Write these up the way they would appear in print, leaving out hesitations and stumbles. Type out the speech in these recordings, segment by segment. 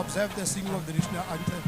observe the singing of the national anthem.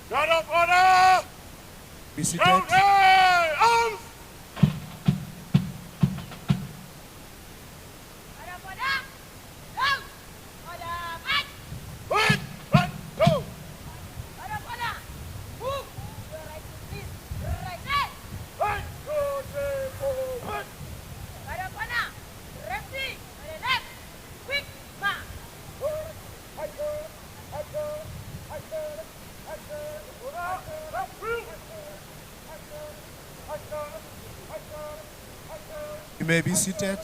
Guard up, order! Be seated. Arms! Wait! Right! Go! Right! Go, say, forward! You may be seated.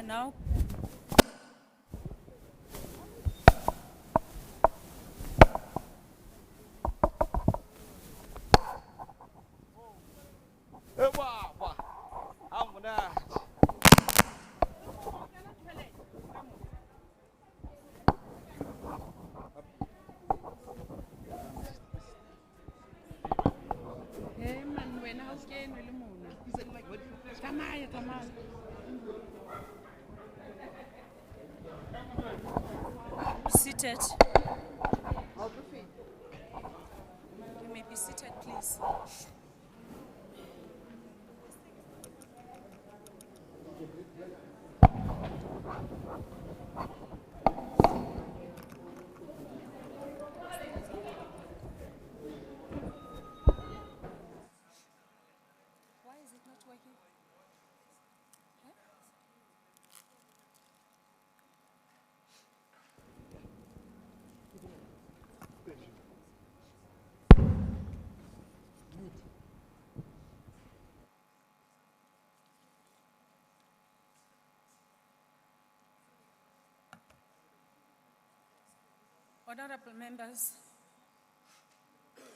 now. Wow. I'm gonna. Hey man, wena ha o kenwe le mona. Tsamaya. Seated. You may be seated, please. Why is it not working? Huh? Honorable members,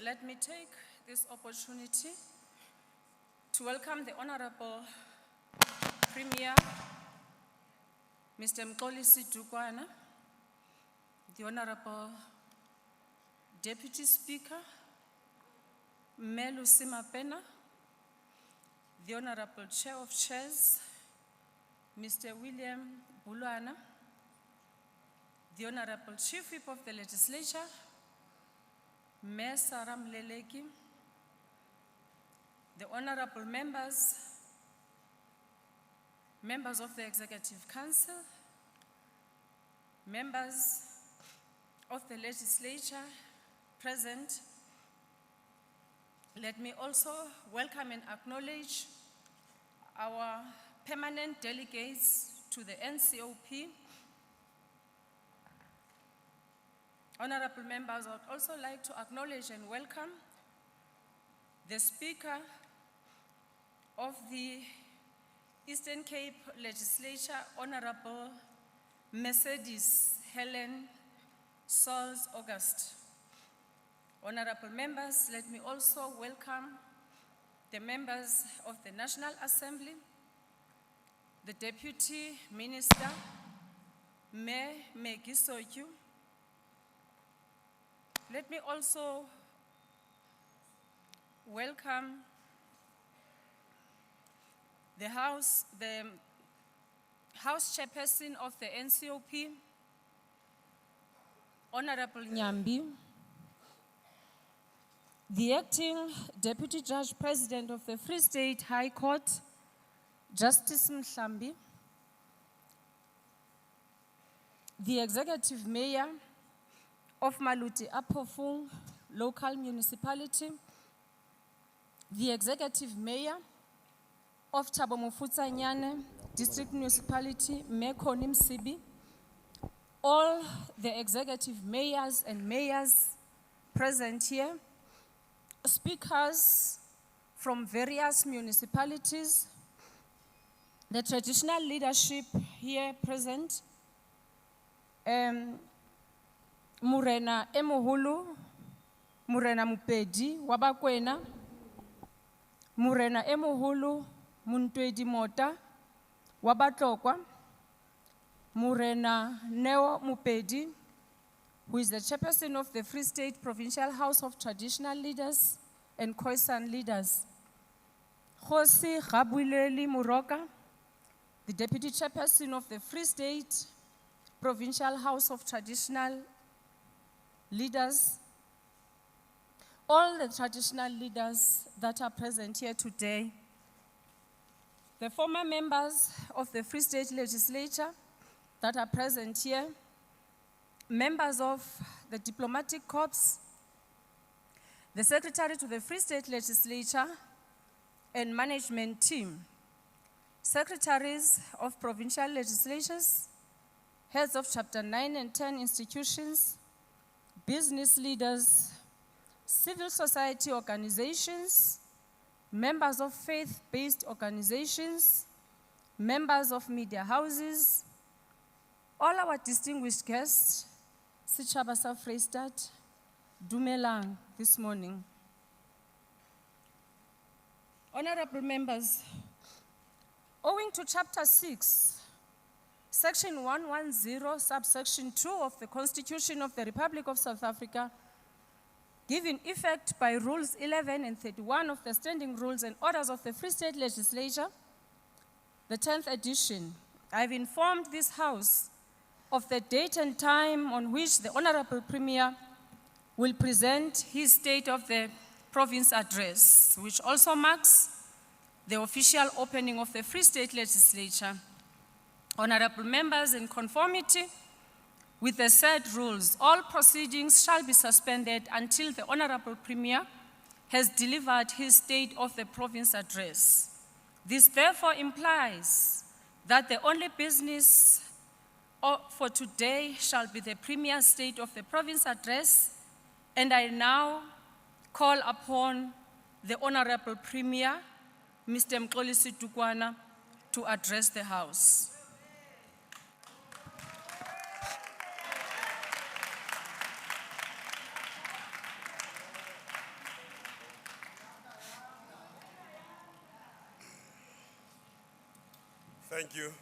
let me take this opportunity to welcome the Honorable Premier, Mr. Mxolisi Dukwana, the Honorable Deputy Speaker, Melu Simapena, the Honorable Chair of Chairs, Mr. William Bulwana, the Honorable Chief Whip of the Legislature, Mayor Sarah Mleleki, the Honorable members of the Executive Council, members of the Legislature present. Let me also welcome and acknowledge our permanent delegates to the NCOP. Honorable members, I would also like to acknowledge and welcome the Speaker of the Eastern Cape Legislature, Honorable Mercedes Helen Sauls August. Honorable members, let me also welcome the members of the National Assembly, the Deputy Minister, Mayor Megisokyu. Let me also welcome the House Chairperson of the NCOP, Honorable Nyambi, the Acting Deputy Judge President of the Free State High Court, Justice Mhlambi, the Executive Mayor of Maluti Apofung Local Municipality, the Executive Mayor of Thabo Mofutsanyane District Municipality, Mekoni Msibi, all the executive mayors and mayors present here, speakers from various municipalities, the traditional leadership here present, Murena Emuhulu, Murena Mupedi, Wabakwena, Murena Emuhulu, Muntwedi Mota, Wabatlokwa, Murena Neo Mupedi, who is the chairperson of the Free State Provincial House of Traditional Leaders and Khoisan Leaders. Khosi Gabuleli Muroka, the deputy chairperson of the Free State Provincial House of Traditional Leaders, all the traditional leaders that are present here today, the former members of the Free State Legislature that are present here, members of the Diplomatic Corps, the Secretary to the Free State Legislature and management team, secretaries of provincial legislatures, heads of Chapter 9 and 10 institutions, business leaders, civil society organizations, members of faith-based organizations, members of media houses, all our distinguished guests, Setjhaba sa Vrystaat, dumelang this morning. Honorable members, owing to Chapter 6, Section 110, Subsection 2 of the Constitution of the Republic of South Africa, given effect by Rules 11 and 31 of the Standing Rules and Orders of the Free State Legislature, the 10th edition, I have informed this House of the date and time on which the Honorable Premier will present his State of the Province Address, which also marks the official opening of the Free State Legislature. Honorable members, in conformity with the said rules, all proceedings shall be suspended until the Honorable Premier has delivered his State of the Province Address. This therefore implies that the only business for today shall be the Premier's State of the Province Address, and I now call upon the Honorable Premier, Mr. Mxolisi Tukwana, to address the House. Thank you.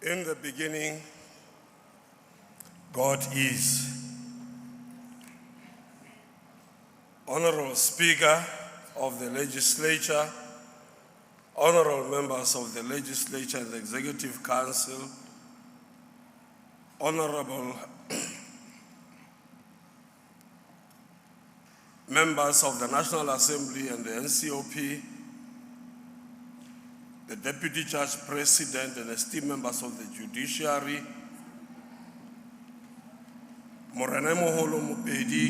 In the beginning, God is. Honorable Speaker of the Legislature, honorable members of the Legislature and the Executive Council, honorable members of the National Assembly and the NCOP, the Deputy Judge President and esteemed members of the Judiciary, Morena Moholo Mopedi,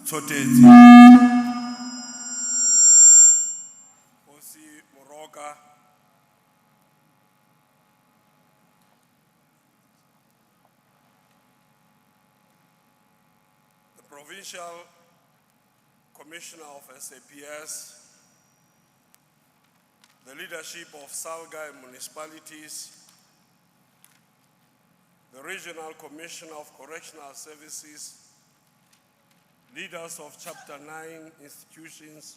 Tsotezi, Osi Moroka, the Provincial Commissioner of SAPS, the leadership of Salga municipalities, the Regional Commissioner of Correctional Services, leaders of Chapter 9 institutions,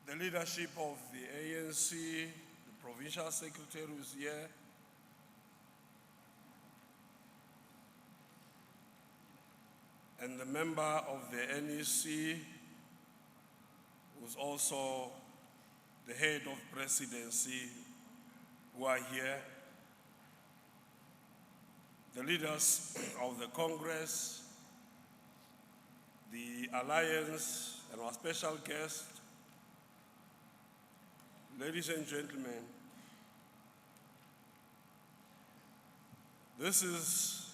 the leadership of the ANC, the Provincial Secretary who's here, and the member of the NEC, who's also the head of presidency, who are here, the leaders of the Congress, the Alliance, and our special guest, ladies and gentlemen, this is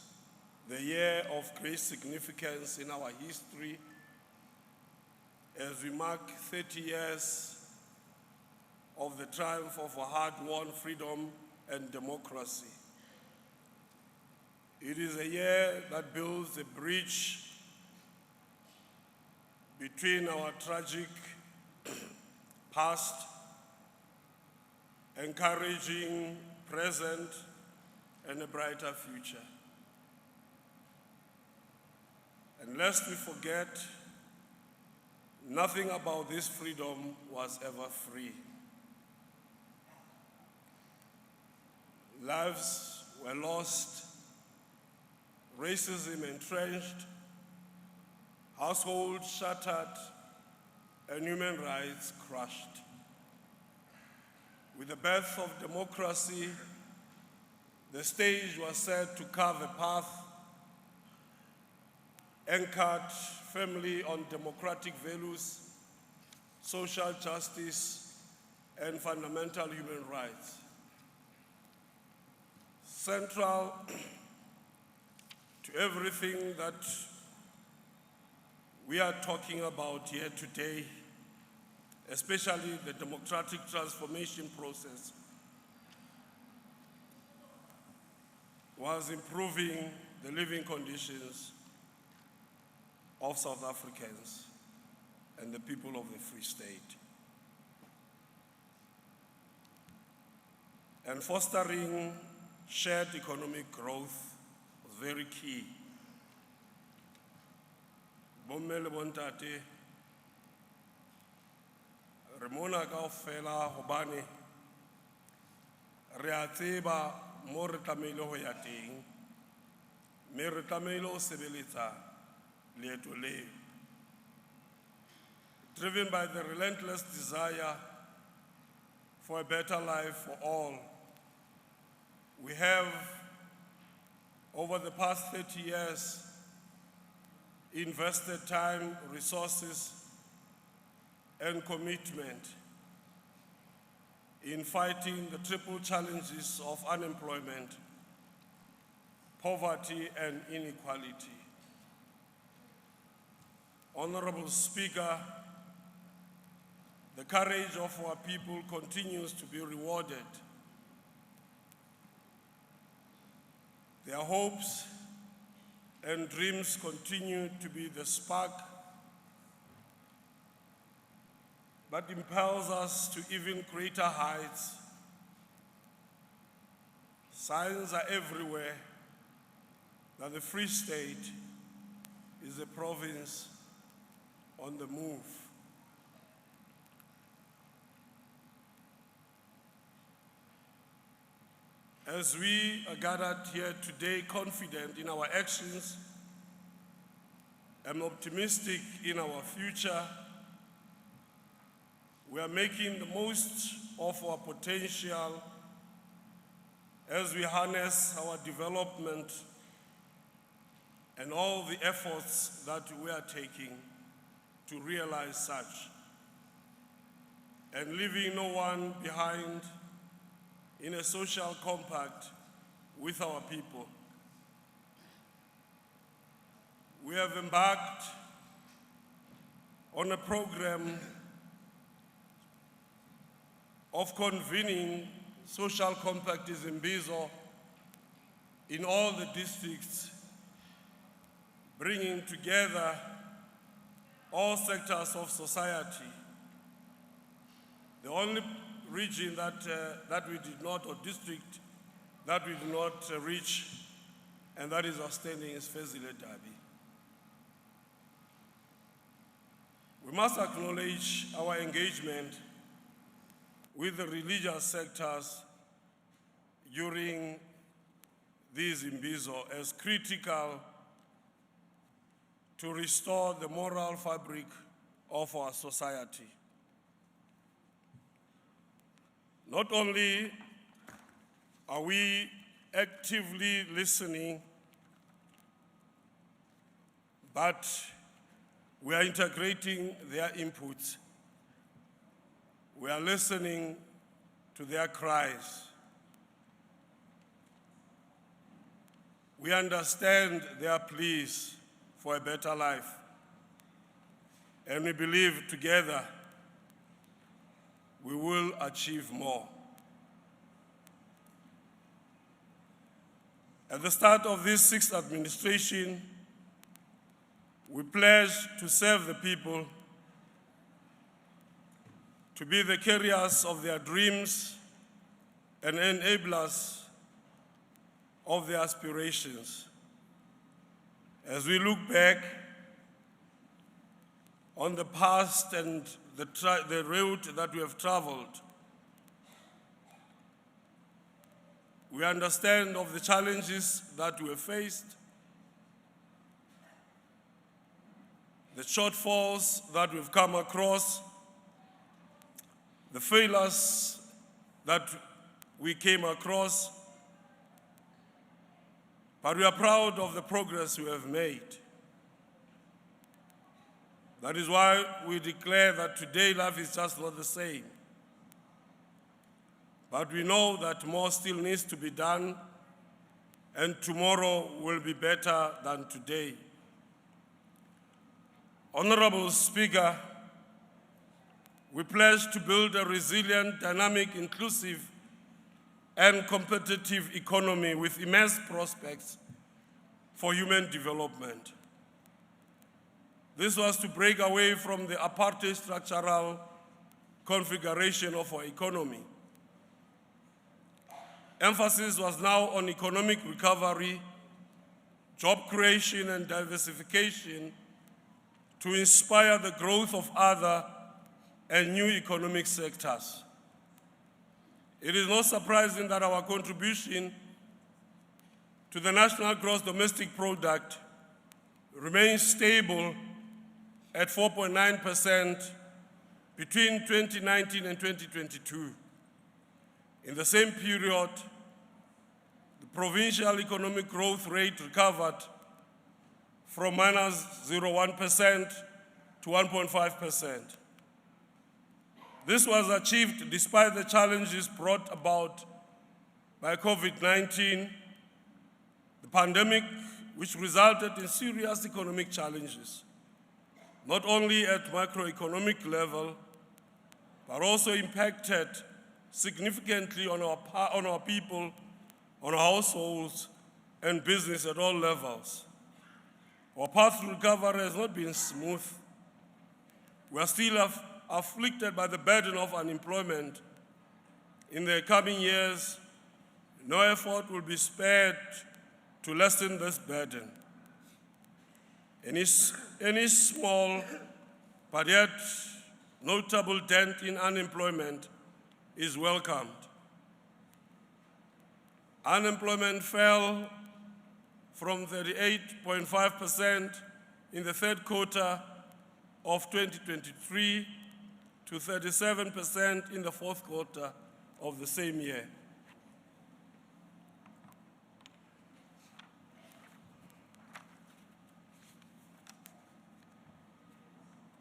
the year of great significance in our history as we mark 30 years of the triumph of our hard-won freedom and democracy. It is a year that builds a bridge between our tragic past, encouraging present, and a brighter future. And lest we forget, nothing about this freedom was ever free. Lives were lost, racism entrenched, households shattered, and human rights crushed. With the birth of democracy, the stage was set to carve a path anchored firmly on democratic values, social justice, and fundamental human rights. Central to everything that we are talking about here today especially the democratic transformation process, was improving the living conditions of South Africans and the people of the Free State. And fostering shared economic growth was very key. Bomme le bontate, re mona kaofela hobane re a tseba mo re tlameile ho ya teng, mme re tlameile ho sebeletsa leeto leo. Driven by the relentless desire for a better life for all, we have, over the past 30 years, invested time, resources, and commitment in fighting the triple challenges of unemployment, poverty, and inequality. Honorable Speaker, the courage of our people continues to be rewarded. Their hopes and dreams continue to be the spark that impels us to even greater heights. Signs are everywhere that the Free State is a province on the move. As we are gathered here today confident in our actions and optimistic in our future, we are making the most of our potential as we harness our development and all the efforts that we are taking to realize such, and leaving no one behind in a social compact with our people. We have embarked on a program of convening social compact Zimbizo in all the districts, bringing together all sectors of society. The only region that we did not, or district that we did not reach, and that is outstanding, is Fezile Dabi. We must acknowledge our engagement with the religious sectors during these Imbizo as critical to restore the moral fabric of our society. Not only are we actively listening, but we are integrating their inputs. We are listening to their cries. We understand their pleas for a better life, and we believe together we will achieve more. At the start of this sixth administration, we pledge to serve the people, to be the carriers of their dreams and enablers of their aspirations. As we look back on the past and the route that we have traveled, we understand of the challenges that we have faced, the shortfalls that we've come across, the failures that we came across, but we are proud of the progress we have made. That is why we declare that today life is just not the same. But we know that more still needs to be done, and tomorrow will be better than today. Honorable Speaker, we pledge to build a resilient, dynamic, inclusive, and competitive economy with immense prospects for human development. This was to break away from the apartheid structural configuration of our economy. Emphasis was now on economic recovery, job creation, and diversification to inspire the growth of other and new economic sectors. It is not surprising that our contribution to the national gross domestic product remains stable at 4.9% between 2019 and 2022. In the same period, the provincial economic growth rate recovered from -0.1% to 1.5%. This was achieved despite the challenges brought about by COVID-19, the pandemic, which resulted in serious economic challenges, not only at macroeconomic level, but also impacted significantly on our people, on our households, and business at all levels. Our path to recovery has not been smooth. We are still afflicted by the burden of unemployment. In the coming years, no effort will be spared to lessen this burden. Any small but yet notable dent in unemployment is welcomed. Unemployment fell from 38.5% in the third quarter of 2023 to 37% in the fourth quarter of the same year.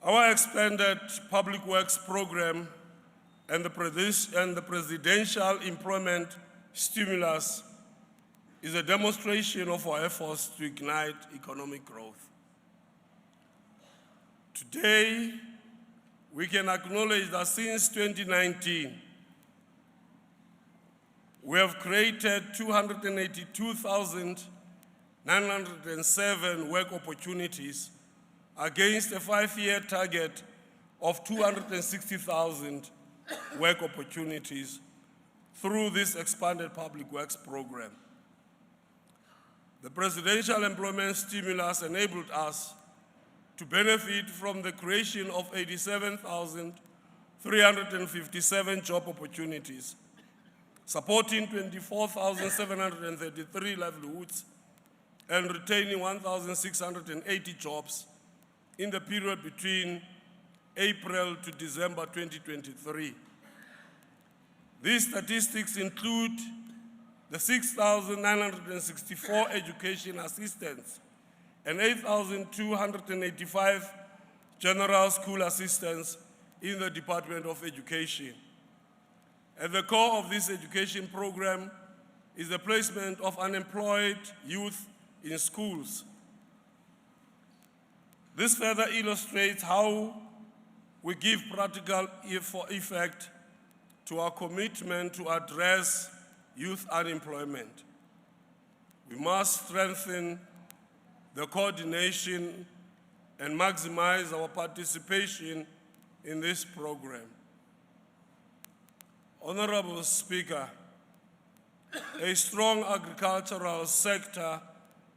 Our expanded public works program and the presidential employment stimulus is a demonstration of our efforts to ignite economic growth. Today, we can acknowledge that since 2019, we have created 282,907 work opportunities against a 5-year target of 260,000 work opportunities through this expanded public works program. The presidential employment stimulus enabled us to benefit from the creation of 87,357 job opportunities, supporting 24,733 livelihoods and retaining 1,680 jobs in the period between April to December 2023. These statistics include the 6,964 education assistants and 8,285 general school assistants in the Department of Education. At the core of this education program is the placement of unemployed youth in schools. This further illustrates how we give practical effect to our commitment to address youth unemployment. We must strengthen the coordination and maximize our participation in this program. Honorable Speaker, a strong agricultural sector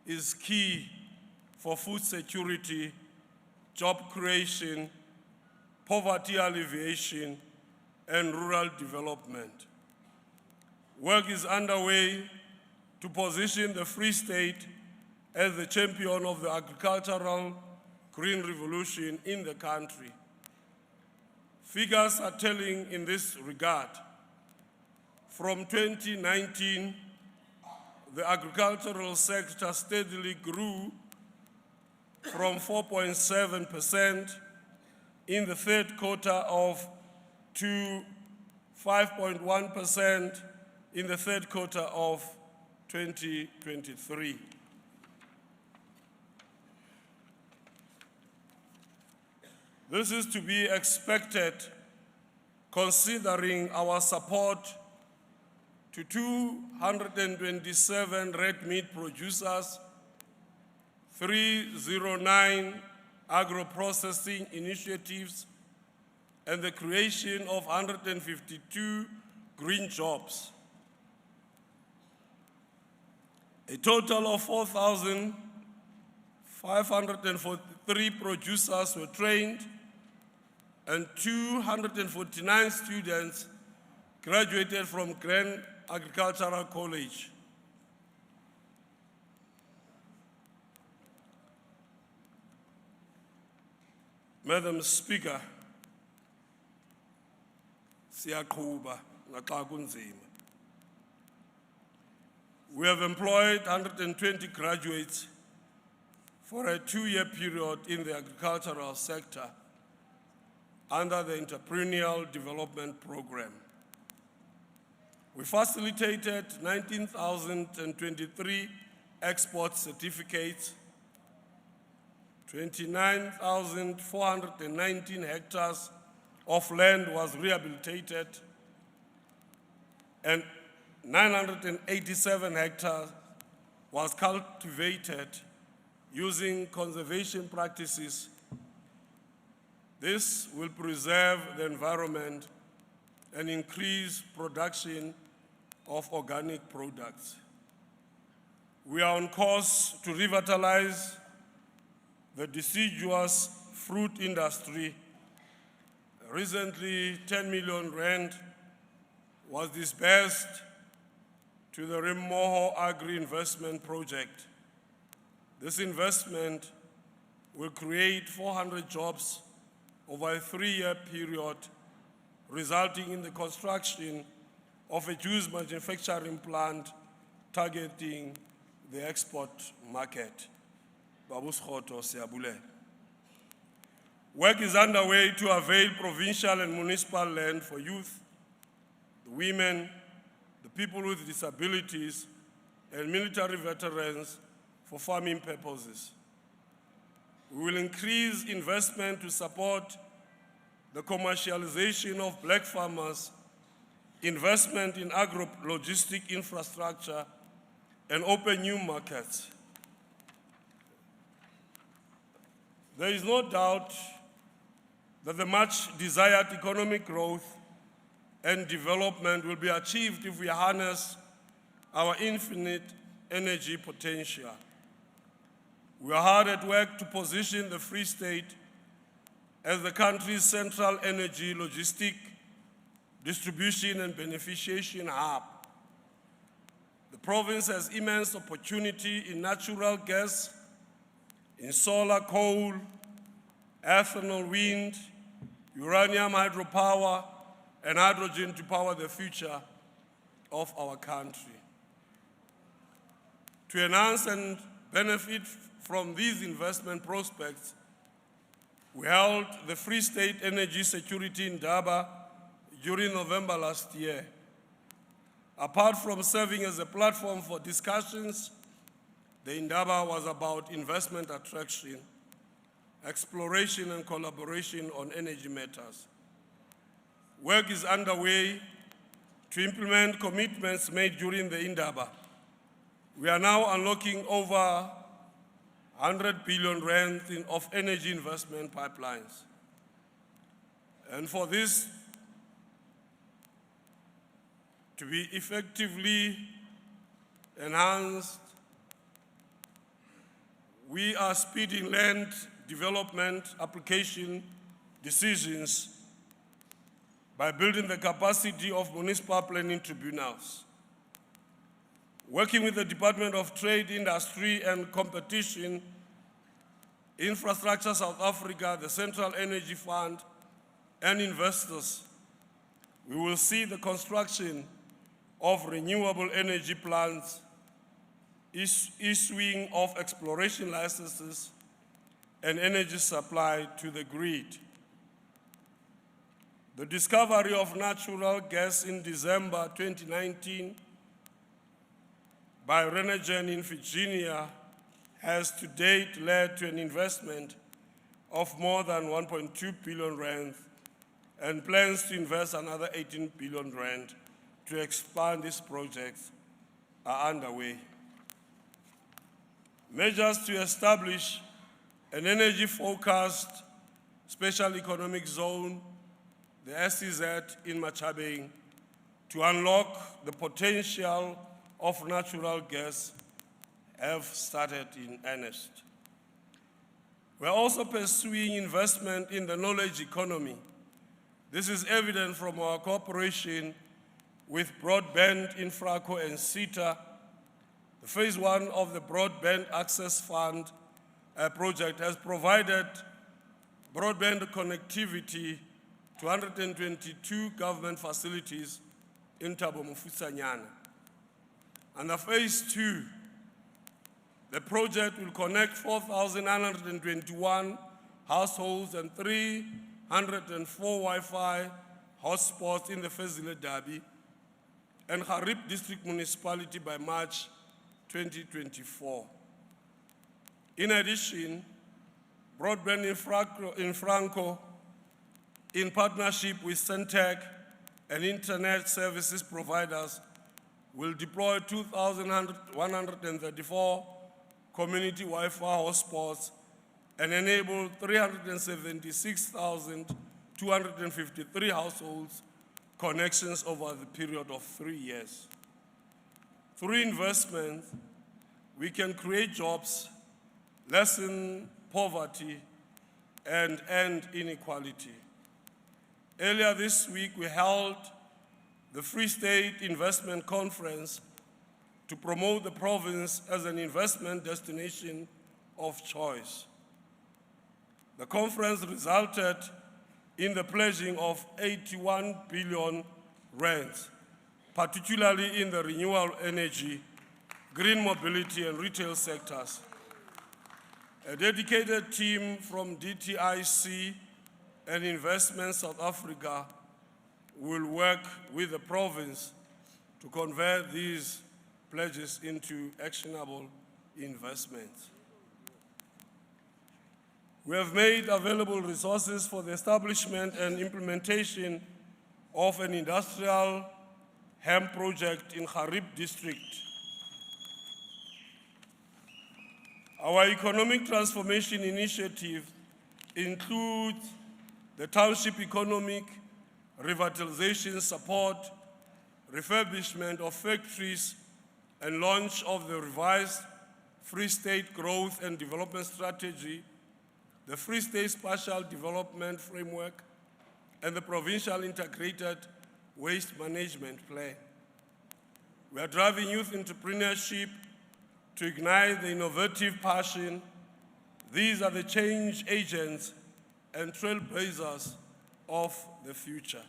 is key for food security, job creation, poverty alleviation, and rural development. Work is underway to position the Free State as the champion of the agricultural green revolution in the country. Figures are telling in this regard. From 2019, the agricultural sector steadily grew from 4.7% in the third quarter to 5.1% in the third quarter of 2023. This is to be expected considering our support to 227 red meat producers, 309 agro-processing initiatives, and the creation of 152 green jobs. A total of 4,543 producers were trained and 249 students graduated from Grand Agricultural College. Madam Speaker, siyaqhuba naxa kunzima. We have employed 120 graduates for a 2-year period in the agricultural sector under the Entrepreneurial Development Program. We facilitated 19,023 export certificates, 29,419 hectares of land was rehabilitated, and 987 hectares was cultivated using conservation practices. This will preserve the environment and increase production of organic products. We are on course to revitalize the deciduous fruit industry. Recently, 10 million rand was disbursed to the Remoho Agri-Investment Project. This investment will create 400 jobs over a 3-year period, resulting in the construction of a juice manufacturing plant targeting the export market. Babu Skhoto, Siyabulela. Work is underway to avail provincial and municipal land for youth, the women, the people with disabilities, and military veterans for farming purposes. We will increase investment to support the commercialization of black farmers, investment in agro-logistic infrastructure, and open new markets. There is no doubt that the much desired economic growth and development will be achieved if we harness our infinite energy potential. We are hard at work to position the Free State as the country's central energy logistic, distribution and beneficiation hub. The province has immense opportunity in natural gas, in solar, coal, ethanol, wind, uranium hydropower, and hydrogen to power the future of our country. To enhance and benefit from these investment prospects, we held the Free State Energy Security Indaba during November last year. Apart from serving as a platform for discussions, the Indaba was about investment attraction, exploration and collaboration on energy matters. Work is underway to implement commitments made during the Indaba. We are now unlocking over 100 billion rand of energy investment pipelines. And for this to be effectively enhanced, we are speeding land development application decisions by building the capacity of municipal planning tribunals. Working with the Department of Trade, Industry and Competition, Infrastructure South Africa, the Central Energy Fund, and investors, we will see the construction of renewable energy plants, issuing of exploration licenses, and energy supply to the grid. The discovery of natural gas in December 2019 by Renergen in Virginia has to date led to an investment of more than 1.2 billion rand and plans to invest another 18 billion rand to expand these projects are underway. Measures to establish an energy-focused special economic zone, the SEZ in Machabeng, to unlock the potential of natural gas have started in earnest. We're also pursuing investment in the knowledge economy. This is evident from our cooperation with Broadband Infraco and SETA. The phase 1 of the Broadband Access Fund project has provided broadband connectivity to 122 government facilities in Thabo Mofusanyana. Under phase 2, the project will connect 4,921 households and 304 Wi-Fi hotspots in the Fezile Dabi and Harib District Municipality by March 2024. In addition, Broadband Infraco, in partnership with Centec and internet services providers, will deploy 2,134 community Wi-Fi hotspots and enable 376,253 households connections over the period of 3 years. Through investment, we can create jobs, lessen poverty, and end inequality. Earlier this week, we held the Free State Investment Conference to promote the province as an investment destination of choice. The conference resulted in the pledging of 81 billion rands, particularly in the renewable energy, green mobility, and retail sectors. A dedicated team from DTIC and Investment South Africa will work with the province to convert these pledges into actionable investments. We have made available resources for the establishment and implementation of an industrial hemp project in Harib district. Our economic transformation initiative includes the township economic revitalization support, refurbishment of factories, and launch of the revised Free State Growth and Development Strategy, the Free State Spatial Development Framework, and the Provincial Integrated Waste Management Plan. We are driving youth entrepreneurship to ignite the innovative passion. These are the change agents and trailblazers of the future.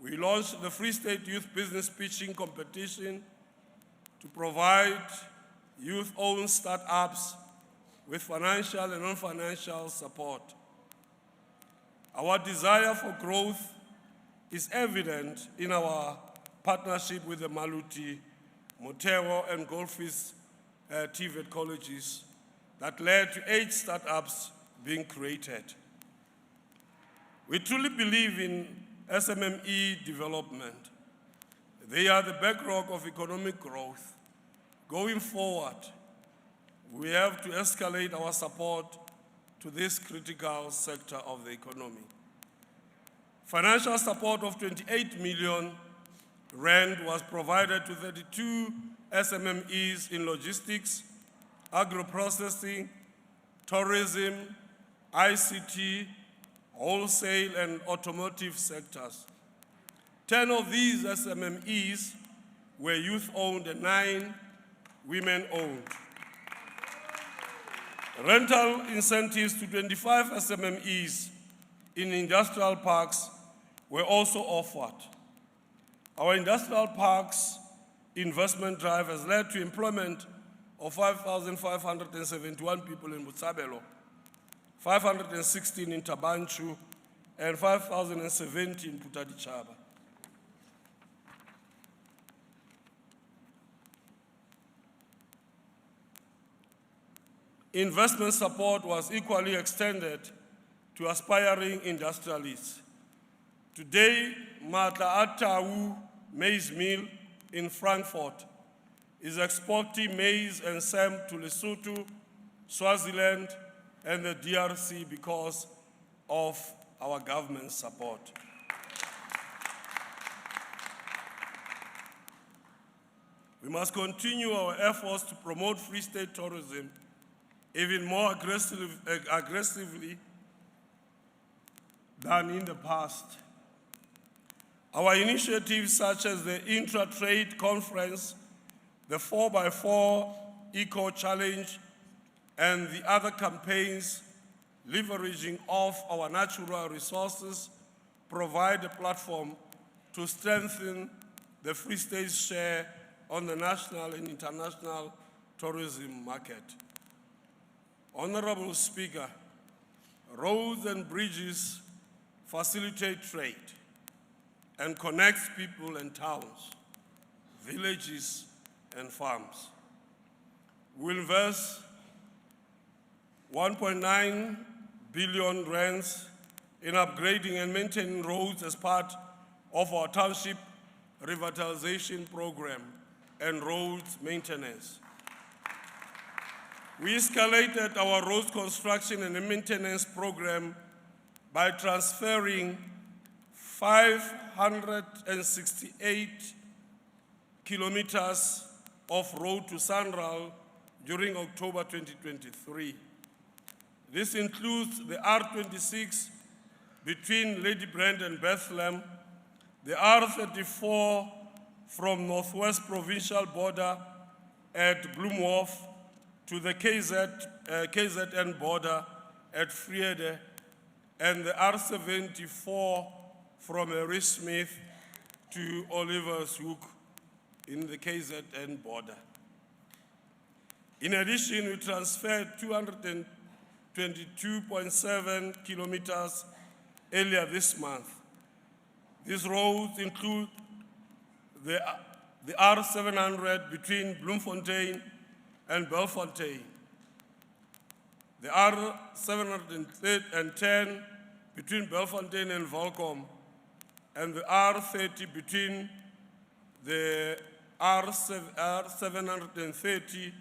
We launched the Free State Youth Business Pitching Competition to provide youth-owned startups with financial and non-financial support. Our desire for growth is evident in our partnership with the Maluti, Motewa, and Goldfish TVET colleges that led to 8 startups being created. We truly believe in SMME development. They are the bedrock of economic growth. Going forward, we have to escalate our support to this critical sector of the economy. Financial support of 28 million rand was provided to 32 SMMEs in logistics, agro-processing, tourism, ICT, wholesale, and automotive sectors. 10 of these SMMEs were youth-owned and 9 women-owned. Rental incentives to 25 SMMEs in industrial parks were also offered. Our industrial parks investment drive has led to employment of 5,571 people in Botshabelo, 516 in Tabanchu, and 5,070 in Putadichaba. Investment support was equally extended to aspiring industrialists. Today, Matla Atau Maize Mill in Frankfurt is exporting maize and SAM to Lesotho, Swaziland, and the DRC because of our government's support. We must continue our efforts to promote Free State tourism even more aggressively than in the past. Our initiatives such as the Intra-Trade Conference, the 4x4 Eco Challenge, and the other campaigns leveraging off our natural resources provide a platform to strengthen the Free State's share on the national and international tourism market. Honorable Speaker, roads and bridges facilitate trade and connect people and towns, villages and farms. We invest 1.9 billion rands in upgrading and maintaining roads as part of our township revitalization program and roads maintenance. We escalated our roads construction and maintenance program by transferring 568 kilometers of road to Sanral during October 2023. This includes the R26 between Lady Brand and Bethlehem, the R34 from Northwest Provincial border at Bloemhof to the KZN border at Vrede, and the R74 from Smith to Olivershoek in the KZN border. In addition, we transferred 222.7 kilometers earlier this month. These roads include the R700 between Bloemfontein and Belfontein, the R710 between Belfontein and Volcom, and the R30 between the R730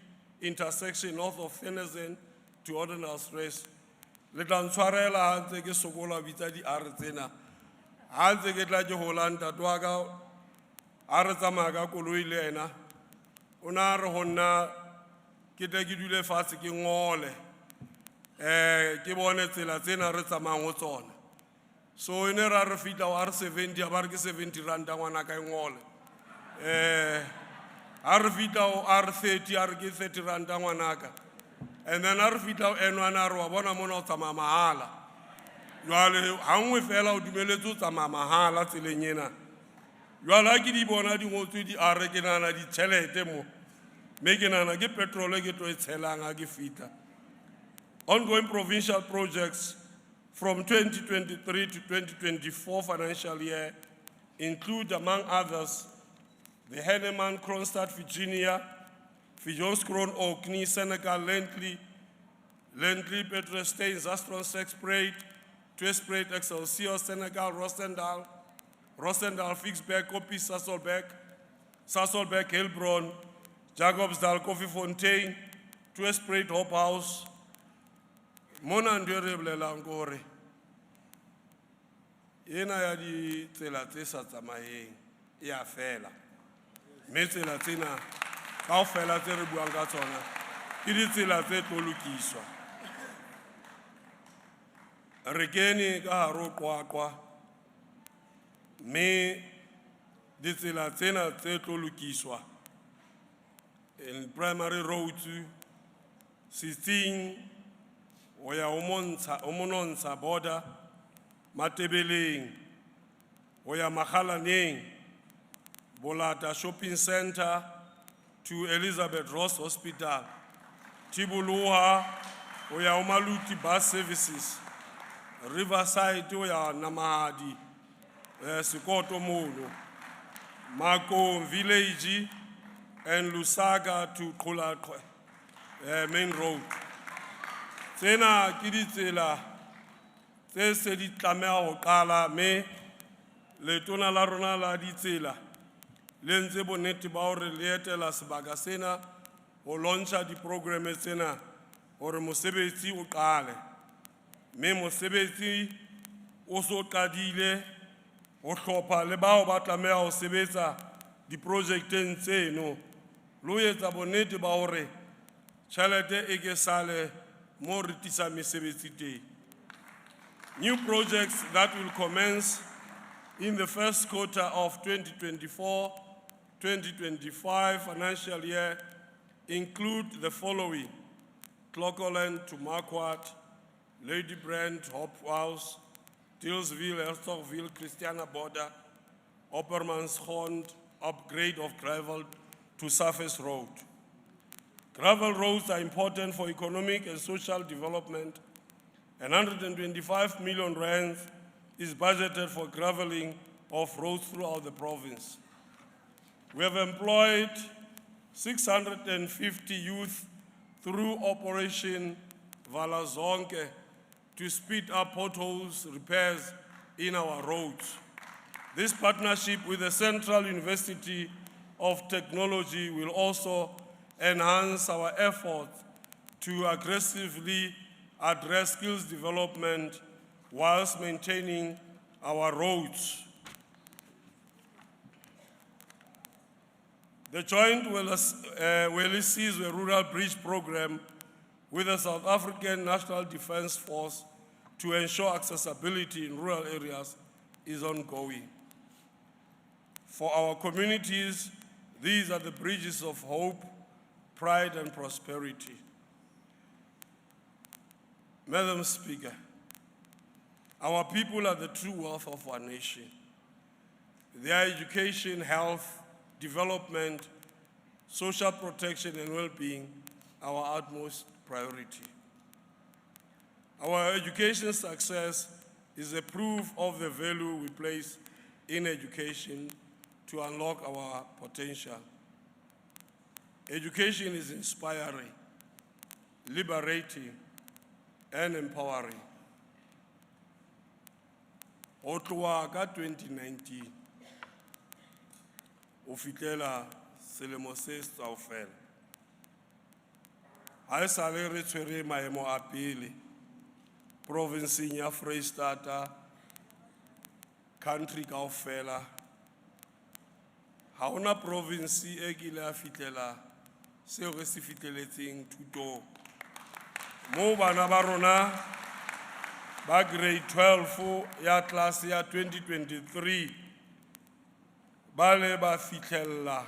intersection north of Fenesen to Ordinals Rest. Le tla ntshwarela ha ntse ke sokola bitsa di R tsena. Ha ntse ke tla ke hola ntate wa ka a re tsamaya ka koloi le ena. O ne a re ho nna ke tle ke dule fatshe ke ngole. Ke bone tsela tsena re tsamayang ho tsona. So ene ra re fitla ho R70 a ba re ke 70 rand ngwana ka ngole. A re fitla ho R30 a re ke 30 rand ngwanaka. And then a re fitla ho N1 a re wa bona mona o tsamaya mahala. Jwale ha nngwe fela o dumeletse ho tsamaya mahala tseleng ena. Jwale ha ke di bona di ngotswe di are ke nahana di tjhelete mo. Me ke nahana ke petrol ke tlo e tshelang ha ke fitla. Ongoing provincial projects from 2023 to 2024 financial year include, among others, the Henneman, Kronstadt, Virginia, Fijoskron, Orkney, Senegal, Lentley, Petrestein, Zastron, Sexprate, Twesprate, Excelsior, Senegal, Rosendal, Fixberg, Kopi, Sassolbeck, Helbron, Jacobsdal, Koffiefontein, Twesprate, Hope House, Mona ndure langore. Ena ya di tsela tse sa tsamayeng ya fela. Me tsela tsena kaofela tse re buang ka tsona ke di tsela tse tlo lokiswa. Re kene ka haro qwaqwa me di tsela tsena tse tlo lokiswa. In primary roads 16 Oya Omononsa border, Matebeleng, Oya Makhalaneng, Bolata Shopping Center to Elizabeth Ross Hospital, Tibuluha, Oya Omaluti Bus Services, Riverside, Oya Namahadi, Sikoto Mono, Mako Village, and Lusaga to Kula Main Road. Tsena ke ditsela tse se di tlameha ho qala me letona la rona la ditsela le ntse bonnete ba hore le etela sebaka sena ho launcha di-programe tsena hore mosebetsi o qale. Mme mosebetsi o so qadile ho hlopha le bao ba tlameha ho sebetsa di-projecteng tseno le ho etsa bonnete ba hore tjhelete e ke sale mo re tisa mesebetsi teng. New projects that will commence in the first quarter of 2024-2025 financial year include the following: Clocoland to Marquardt, Lady Brand, Hope House, Dillsville, Herstokville, Christiana Border, Oppermanshorn, upgrade of gravel to surface road. Gravel roads are important for economic and social development, and 125 million rands is budgeted for graveling of roads throughout the province. We have employed 650 youth through Operation Vala Zonke to speed up potholes repairs in our roads. This partnership with the Central University of Technology will also enhance our efforts to aggressively address skills development whilst maintaining our roads. The joint Wellises Rural Bridge Program with the South African National Defence Force to ensure accessibility in rural areas is ongoing. For our communities, these are the bridges of hope, pride, and prosperity. Madam Speaker, our people are the true wealth of our nation. Their education, health, development, social protection, and well-being are our utmost priority. Our education success is a proof of the value we place in education to unlock our potential. Education is inspiring, liberating, and empowering. Ho tloha ka 2019, o fihlela selemo se kaofela. Ha e sale re tshwere maemo a pele provinceng ya Freistata, country kaofela. Ha hona province e kile a fihlela seo re se fihleletseng thutong. Mo bana ba rona ba grade 12 ya class ya 2023 ba le ba fihlella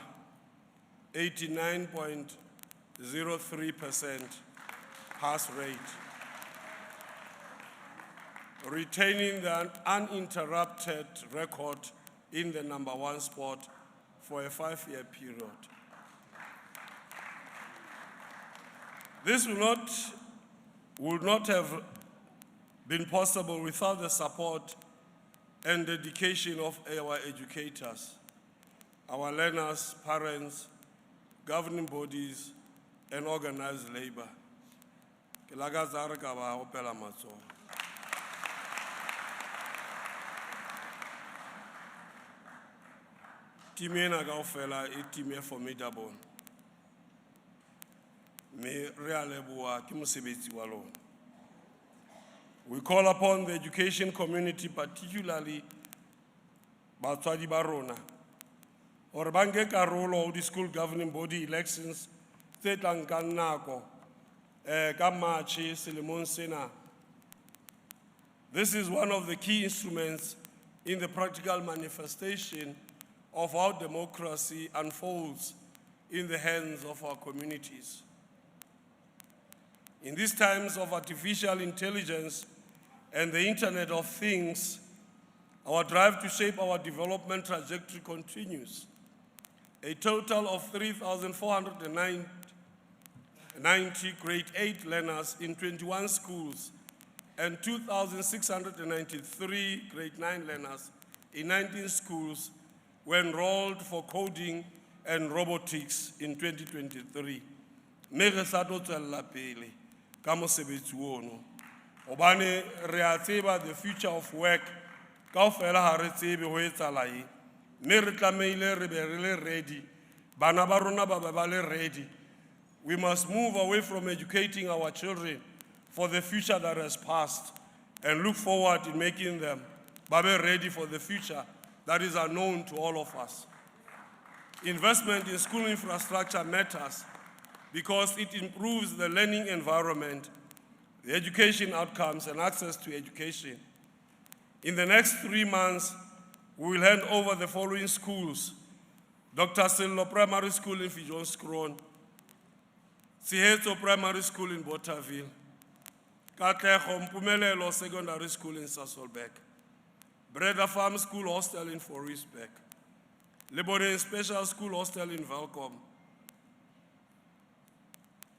89.03% pass rate, retaining the uninterrupted record in the #1 spot for a 5-year period. This would not have been possible without the support and dedication of our educators, our learners, parents, governing bodies, and organized labor. Ke lakatsa re ka ba opela matsoho. Team ena kaofela e team e formidable. Me re a leboha ke mosebetsi wa lona. We call upon the education community, particularly batswadi ba rona, hore ba nke karolo ho di-school governing body elections tse tlang ka nako ka March selemong sena. This is one of the key instruments in the practical manifestation of how democracy unfolds in the hands of our communities. In these times of artificial intelligence and the Internet of Things, our drive to shape our development trajectory continues. A total of 3,490 grade 8 learners in 21 schools and 2,693 grade 9 learners in 19 schools were enrolled for coding and robotics in 2023. Me re sa tlo tswella pele ka mosebetsi ono. Hobane re a tseba the future of work Kaofela ha re tsebe ho etsahala eng. Mme re tlamehile re be re le ready. Bana ba rona ba be ba le ready. We must move away from educating our children for the future that has passed and look forward in making them be ready for the future that is unknown to all of us. Investment in school infrastructure matters because it improves the learning environment, the education outcomes, and access to education. In the next 3 months, we will hand over the following schools: Dr. Sello Primary School in Fijonskroon, Sihetso Primary School in Bothaville, Katlego Mpumelelo Secondary School in Sasolburg, Breda Farm School Hostel in Forisberg, Leboneng Special School Hostel in Welkom,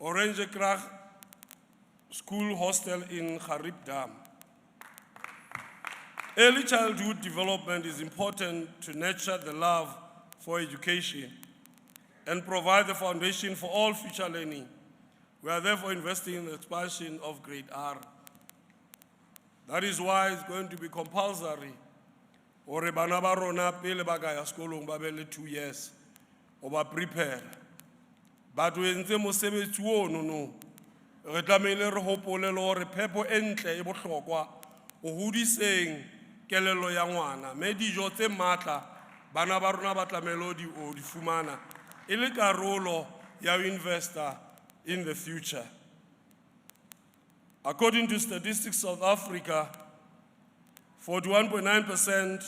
Orange Krag School Hostel in Garib Dam. Early childhood development is important to nurture the love for education and provide the foundation for all future learning. We are therefore investing in the expansion of grade R. That is why it's going to be compulsory or bana ba rona pele ba ka ya sekolong ba be le 2 years o ba prepare. But we entse mosebetsi ono no re tlamehile re hopole le hore phepo e ntle e bohlokwa o hodiseng kelello ya ngwana, mme dijo tse matla bana ba rona ba tlamehile o di fumana e le karolo ya ho investa in the future. According to Statistics South Africa, 41.9%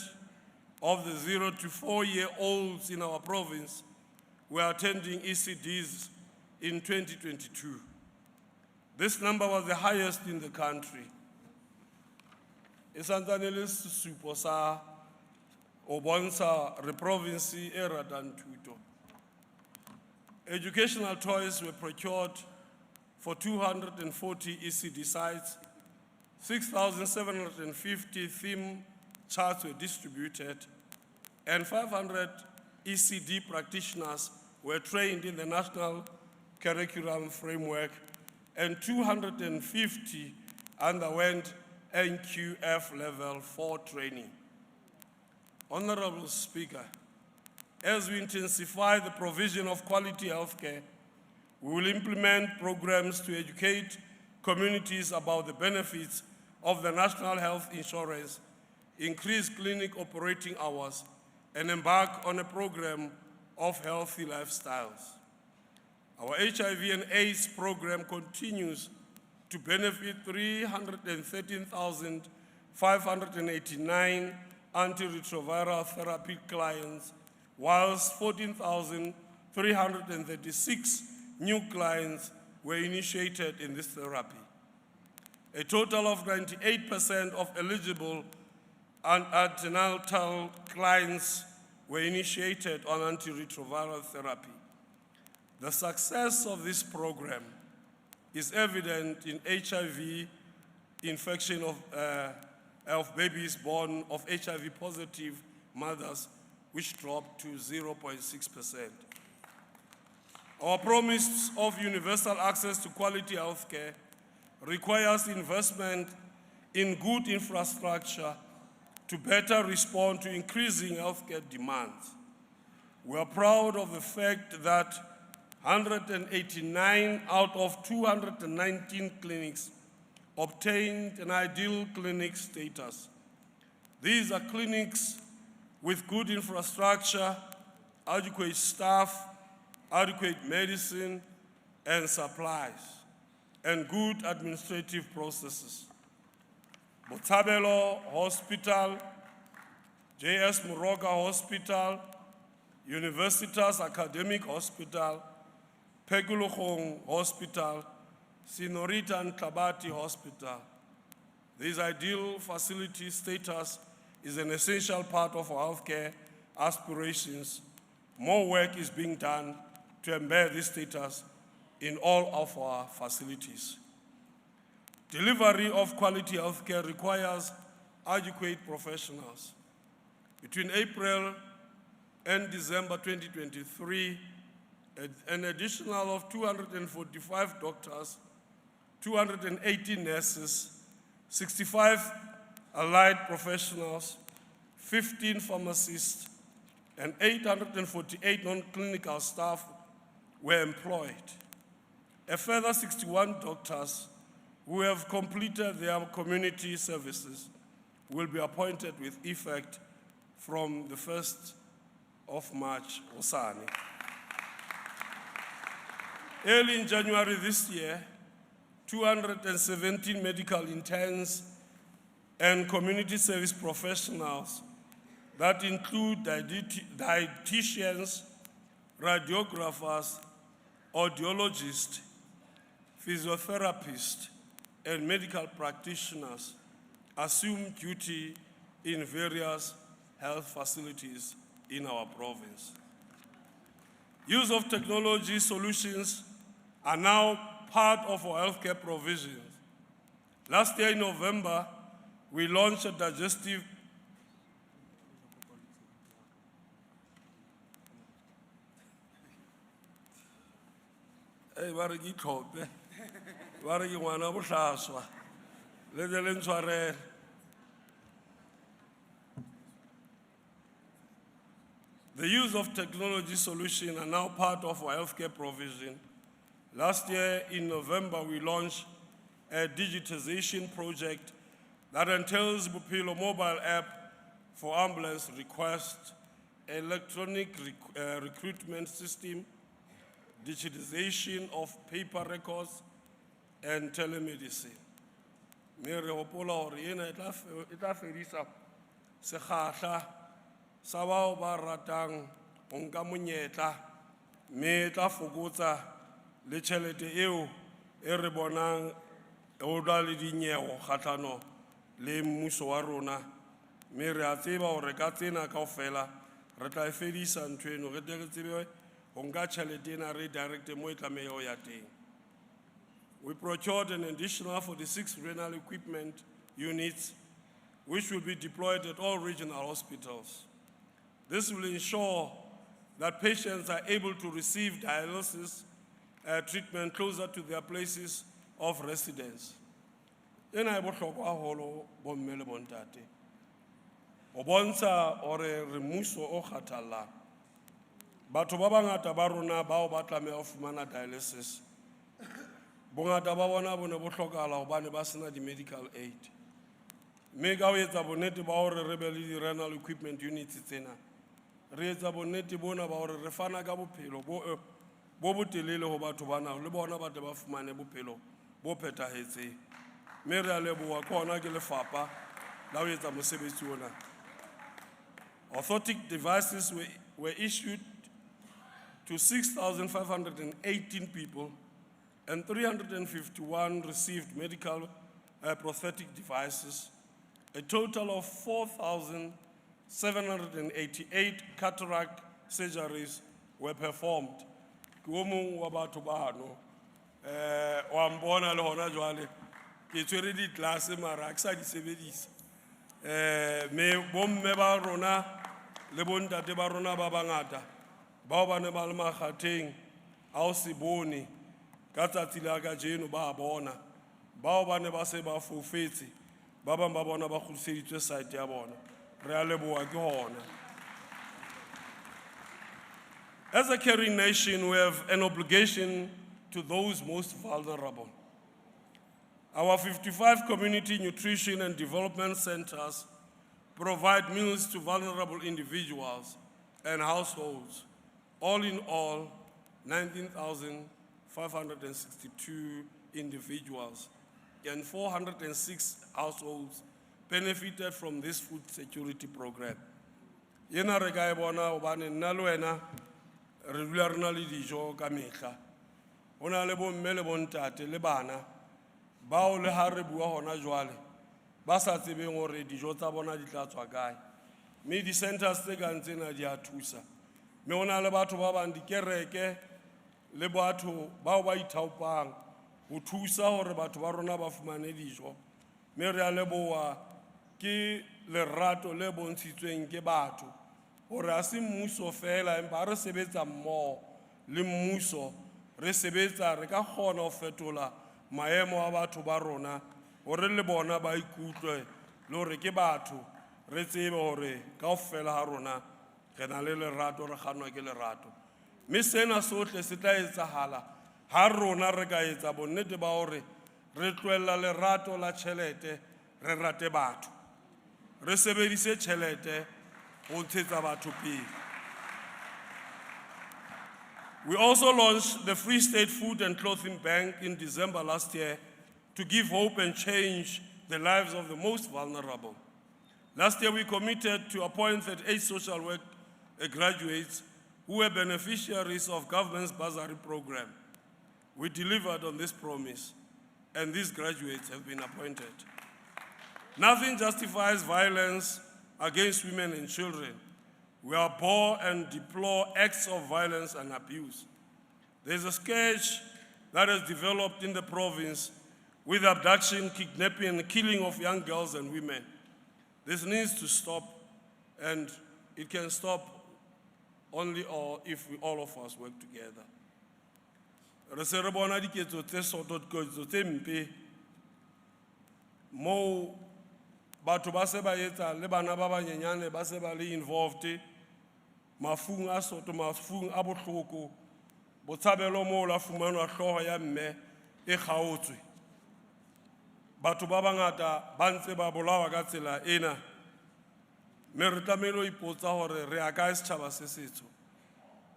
of the 0 to 4-year-olds in our province were attending ECDs in 2022. This number was the highest in the country. Esantane le sesupo sa o bontsha re province e ratang thuto. Educational toys were procured for 240 ECD sites, 6,750 theme charts were distributed, and 500 ECD practitioners were trained in the National Curriculum Framework, and 250 underwent NQF Level 4 training. Honorable Speaker, as we intensify the provision of quality healthcare, we will implement programs to educate communities about the benefits of the National Health Insurance, increase clinic operating hours, and embark on a program of healthy lifestyles. Our HIV and AIDS program continues to benefit 313,589 antiretroviral therapy clients, whilst 14,336 new clients were initiated in this therapy. A total of 98% of eligible antenatal clients were initiated on antiretroviral therapy. The success of this program is evident in HIV infection of babies born of HIV-positive mothers, which dropped to 0.6%. Our promise of universal access to quality healthcare requires investment in good infrastructure to better respond to increasing healthcare demands. We are proud of the fact that 189 out of 219 clinics obtained an ideal clinic status. These are clinics with good infrastructure, adequate staff, adequate medicine and supplies, and good administrative processes. Botshabelo Hospital, J.S. Moroka Hospital, Universitas Academic Hospital, Pegulokong Hospital, Senorita Ntlabati Hospital. This ideal facility status is an essential part of our healthcare aspirations. More work is being done to embed this status in all of our facilities. Delivery of quality healthcare requires adequate professionals. Between April and December 2023, an additional of 245 doctors, 280 nurses, 65 allied professionals, 15 pharmacists, and 848 non-clinical staff were employed. A further 61 doctors who have completed their community services will be appointed with effect from the 1st of March, Osani. Early in January this year, 217 medical interns and community service professionals that include dietitians, radiographers, audiologists, physiotherapists, and medical practitioners assume duty in various health facilities in our province. Use of technology solutions are now part of our healthcare provisions. Last year in November, we launched a digestive The use of technology solutions are now part of our healthcare provision. Last year in November, we launched a digitization project that entails Bupilo mobile app for ambulance request, electronic recruitment system, digitization of paper records, and telemedicine. Mere hopola hore ena e tla fedisa sekgahla sa bao ba ratang ho nka monyetla mme e tla fokotsa le tjhelete eo e re bonang ho na le dinyeho kgahlano le mmuso wa rona mme re a tseba hore ka tsena kaofela re tla e fedisa ntho eno re tle re tsebe ho nka tjhelete ena re directe mo e tlameha ho ya teng. We procured an additional 46 renal equipment units which will be deployed at all regional hospitals. This will ensure that patients are able to receive dialysis treatment closer to their places of residence. Ena e bohlokwa haholo bomme le bontate. O bontsha hore re mmuso o kgathallang. Batho ba bangata ba rona bao ba tlameha ho fumana dialysis. Bongata ba bona bo ne bo hlokahala hobane ba sena di-medical aid. Mme ka ho etsa bonnete ba hore re be le di-renal equipment units tsena, re etsa bonnete bona ba hore re fana ka bophelo bo botelele ho batho bana le bona ba tle ba fumane bophelo bo phethahetseng. Mme re a leboha ke hona ke lefapha la ho etsa mosebetsi ona. Orthotic devices were issued to 6,518 people, and 351 received medical prosthetic devices. A total of 4,788 cataract surgeries were performed. Kuomong wa batho bano wa mbona le hona jwale ke tswere di class mara ke sa di sebedisa. Me bomme ba rona le bontate ba rona ba bangata bao ba ne ba le makgatheng a o se bone ka tsatsi la ka jeno ba bona bao ba ne ba se ba fofetse ba bang ba bona ba kgutliseditswe site ya bona re a leboha ke hona. As a caring nation, we have an obligation to those most vulnerable. Our 55 community nutrition and development centers provide meals to vulnerable individuals and households. All in all, 19,562 individuals and 406 households benefited from this food security program. Yena re ka e bona hobane nna le wena re dula re na le dijo ka mehla. Ho na le bomme le bontate le bana bao le ha re bua hona jwale ba sa tsebeng hore dijo tsa bona di tla tswa kae. Mme di-centers tse kang tsena di a thusa. Mme ho na le batho ba bang dikereke le batho bao ba ithaopang ho thusa hore batho ba rona ba fumane dijo. Mme re a leboha ke lerato le bontshitsweng ke batho hore ha se mmuso fela empa re sebetsa mmoho le mmuso re sebetsa re ka kgona ho fetola maemo a batho ba rona hore le bona ba ikutlwe le hore ke batho re tsebe hore kaofela ha rona re na le lerato re kganwa ke lerato mme sena sohle se tla etsahala ha rona re ka etsa bonnete ba hore re tlohella lerato la tjhelete re rate batho re sebedise tjhelete ho ntshetsa batho pele. We also launched the Free State Food and Clothing Bank in December last year to give hope and change the lives of the most vulnerable. Last year, we committed to appoint 38 social work graduates who were beneficiaries of government's bursary program. We delivered on this promise, and these graduates have been appointed. Nothing justifies violence against women and children. We abhor and deplore acts of violence and abuse. There's a scourge that has developed in the province with abduction, kidnapping, and killing of young girls and women. This needs to stop, and it can stop only if all of us work together. Re se re bona diketso tse soto diketso tse mpe moo batho ba se ba etsa le bana ba banyenyane ba se ba le involved mafung a soto mafung a bohloko botshabelo moo la fumanwa hloho ya mme e kgaotswe batho ba bangata ba ntse ba bolawa ka tsela ena mme re tlamehile ho ipotsa hore re a kae setjhaba se setso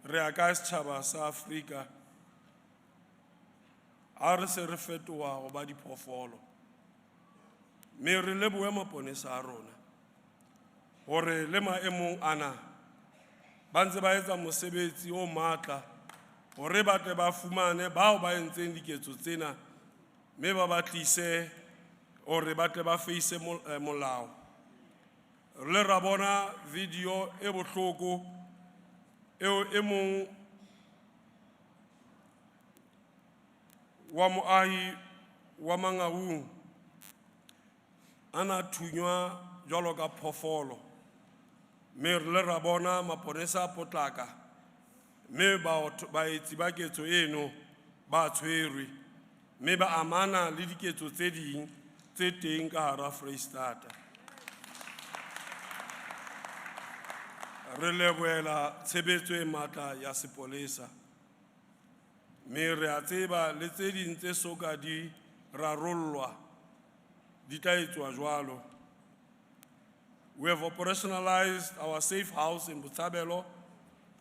re a kae setjhaba sa Afrika a re se re fetoha go ba diphoofolo mme re lebohe maponesa a rona hore le maemong ana ba ntse ba etsa mosebetsi o matla hore ba tle ba fumane bao ba entseng diketso tsena mme ba ba tlise hore ba tle ba face molao le ra bona video e bohloko eo e mong wa moahi wa Mangaung ana thunywa jwalo ka phoofolo mme le ra bona maponesa a potlaka mme baetsi ba ketso eno ba tshwerwe mme ba amana le diketso tse ding tse teng ka hara Freistata. Re lebohela tshebetso e matla ya sepolesa mme re a tseba le tse ding tse soka di rarollwa di tla etswa jwalo. We have operationalized our safe house in Botshabelo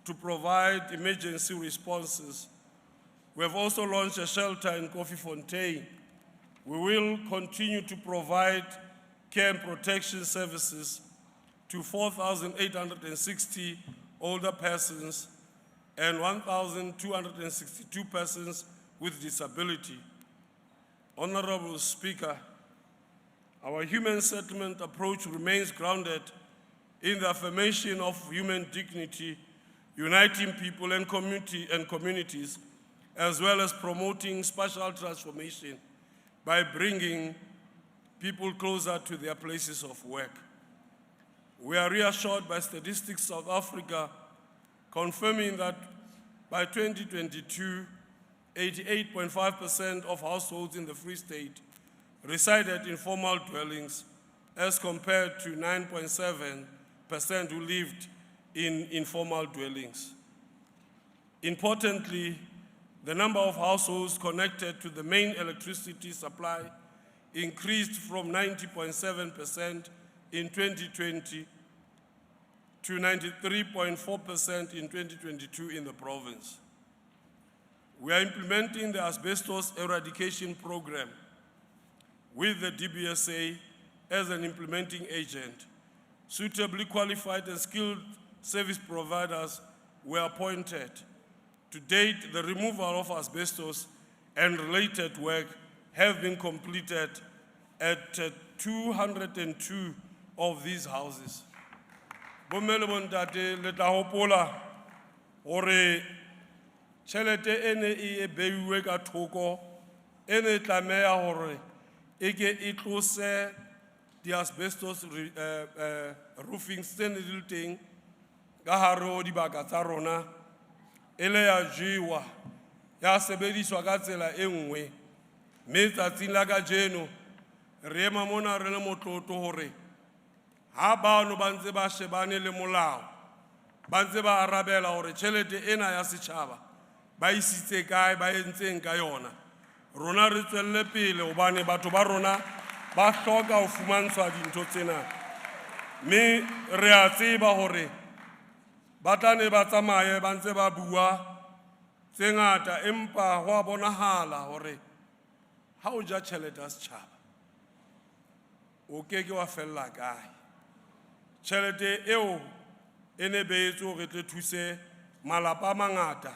to provide emergency responses. We have also launched a shelter in Koffiefontein. We will continue to provide care and protection services to 4,860 older persons and 1,262 persons with disability. Honorable Speaker, our human settlement approach remains grounded in the affirmation of human dignity, uniting people and communities, as well as promoting spatial transformation by bringing people closer to their places of work. We are reassured by Statistics South Africa confirming that by 2022, 88.5% of households in the Free State resided in formal dwellings as compared to 9.7% who lived in informal dwellings. Importantly, the number of households connected to the main electricity supply increased from 90.7% in 2020 to 93.4% in 2022 in the province. We are implementing the asbestos eradication program with the DBSA as an implementing agent. Suitably qualified and skilled service providers were appointed. To date, the removal of asbestos and related work have been completed at 202 of these houses. Bommele bontate le tla hopola hore tjhelete ene e beuwe ka thoko ene tlameha hore eke e tlose di asbestos roofing tsene di le teng ka hare ho dibaka tsa rona ele ya jewa ya sebediswa ka tsela e nngwe mme tsatsing la kajeno re ema mona re le motlotlo hore ha bano ba ntse ba shebane le molao ba ntse ba arabela hore tjhelete ena ya setjhaba ba isitse kae ba entseng ka yona rona re tswelle pele hobane batho ba rona ba hloka ho fumantshwa dintho tsena mme re a tseba hore ba tla ba tsamaye ba ntse ba bua tse ngata empa ho a bonahala hore ha o ja tjhelete ya setjhaba o keke wa fella kae tjhelete eo e ne beetswe hore tle thuse malapa a mangata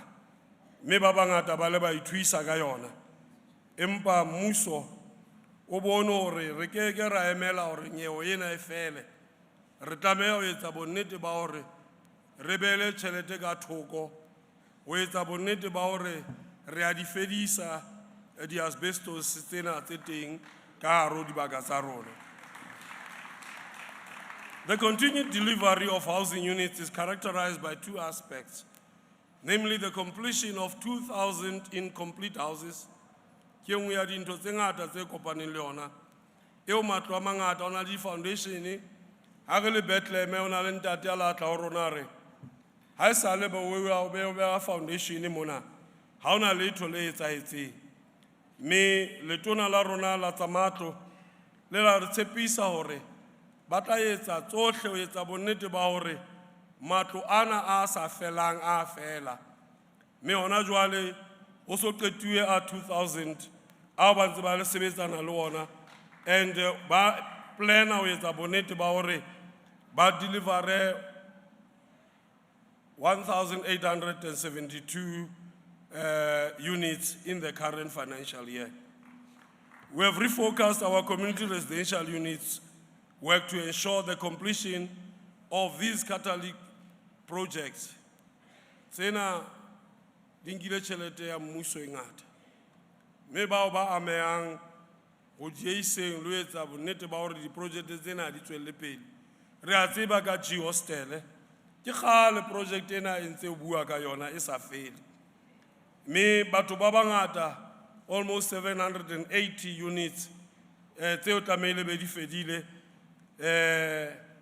mme ba bangata ba le ba ithuisa ka yona empa mmuso o bone hore re keke ra emela hore nyewe ena e fele re tlameha ho etsa bonnete ba hore re beele tjhelete ka thoko ho etsa bonnete ba hore re a di fedisa di-asbestos tsena tse teng ka hare ho dibaka tsa rona. The continued delivery of housing units is characterized by two aspects, namely the completion of 2,000 incomplete houses, ke nngwe ya dintho tse ngata tse kopaneng le yona, eo matlo a mangata o na le di-foundation, ha re le Bethlehem o na le ntate a latla ho rona re, ha e sa le beha foundation mona, ha ona letho le etsahetseng. Mme letona la rona la tsa matlo le la re tshepisa hore ba tla etsa tsohle ho etsa bonnete ba hore matlo ana a sa felang a fela mme hona jwale ho so qetuwe a 2000 a ba ntse ba le sebetsana le ona and ba plana ho etsa bonnete ba hore ba delivere 1872 units in the current financial year. We have refocused our community residential units work to ensure the completion of these catalytic projects. Tsena dingile tjhelete ya mmuso e ngata. Mme bao ba amehang ho diehiseng le etsa bonnete ba hore di-project tsena di tswelle pele. Re a tseba ka G-hostel ke kgale project ena e ntse o bua ka yona e sa fele. Mme batho ba bangata almost 780 units tseo tlamehile be di fedile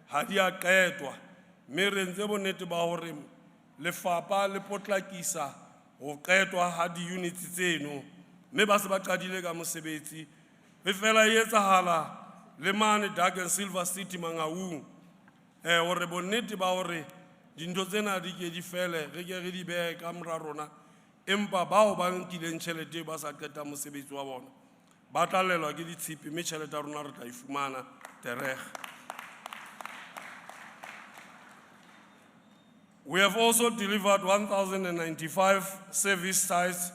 ha di a qetwa mme re ntse bonnete ba hore lefapha le potlakisa ho qetwa ha di-units tseno mme ba se ba qadile ka mosebetsi e fela e etsahala le mane Dark and Silver City Mangaung hore bonnete ba hore dintho tsena di ke di fele re ke re di behe ka mora rona empa bao ba nkileng tjhelete ba sa qeta mosebetsi wa bona ba tla lelwa ke ditshipi mme tjhelete ya rona re tla e fumana tereg. We have also delivered 1,095 service sites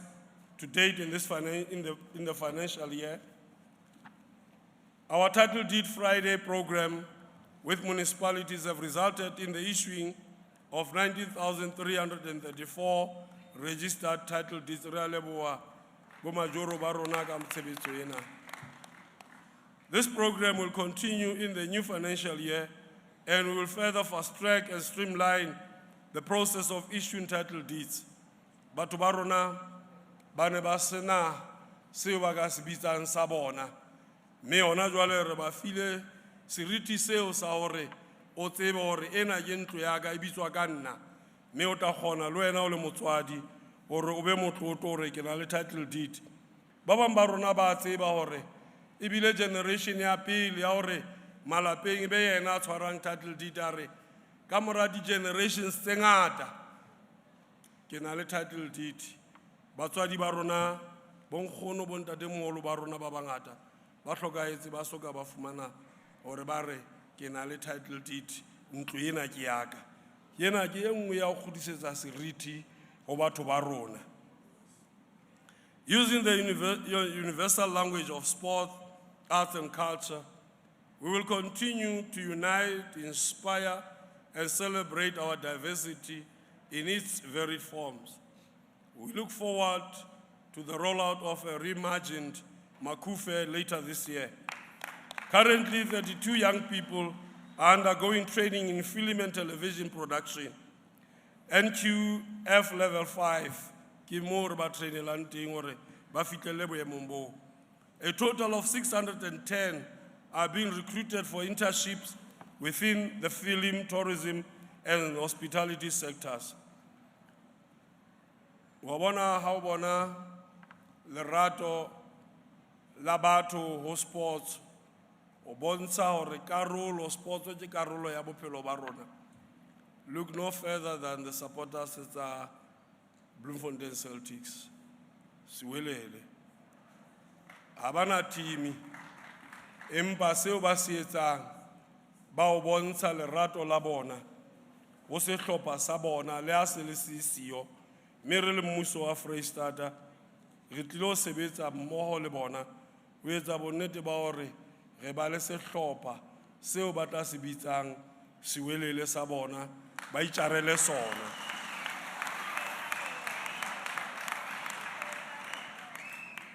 to date in the financial year. Our Title Deed Friday program with municipalities have resulted in the issuing of 19,334 registered title deeds. This program will continue in the new financial year and we will further fast track and streamline the process of issuing title deeds. Batho ba rona ba ne ba sena seo ba ka se bitsang sa bona mme hona jwale re ba file seriti seo sa hore o tsebe hore ena ke ntlo ya ka e bitswa ka nna mme o tla kgona le wena o le motswadi hore o be motlotlo hore ke na le title deed. Ba bang ba rona ba tseba hore ebile generation ya pele ya hore malapeng be yena a tshwarang title deed a re ka mora di-generations tse ngata ke na le title deed. Batswadi ba rona bonkgono bontatemoholo ba rona ba bangata ba hlokahetse ba soka ba fumana hore ba re ke na le title deed ntlo ena ke ya ka. Ena ke e nngwe ya ho kgodisetsa seriti ho batho ba rona. Using the universal language of sport, arts and culture, we will continue to unite, inspire, and celebrate our diversity in its varied forms. We look forward to the rollout of a reimagined Makufe later this year. Currently, 32 young people are undergoing training in film and television production. NQF level 5, a total of 610 are being recruited for internships within the film, tourism, and hospitality sectors. Wabona how bona lerato la batho ho sports o bontsha hore karolo sports ke karolo ya bophelo ba rona. Look no further than the supporters at Bloemfontein Celtics. Siwelele. Habana team empa seo ba se etsang ba o bontsha lerato la bona ho sehlopha sa bona le a se le sisiyo mme re le mmuso wa Freistata re tlilo sebetsa mmoho le bona ho etsa bonnete ba hore re ba le sehlopha seo ba tla se bitsang siwelele sa bona ba itjarele sona.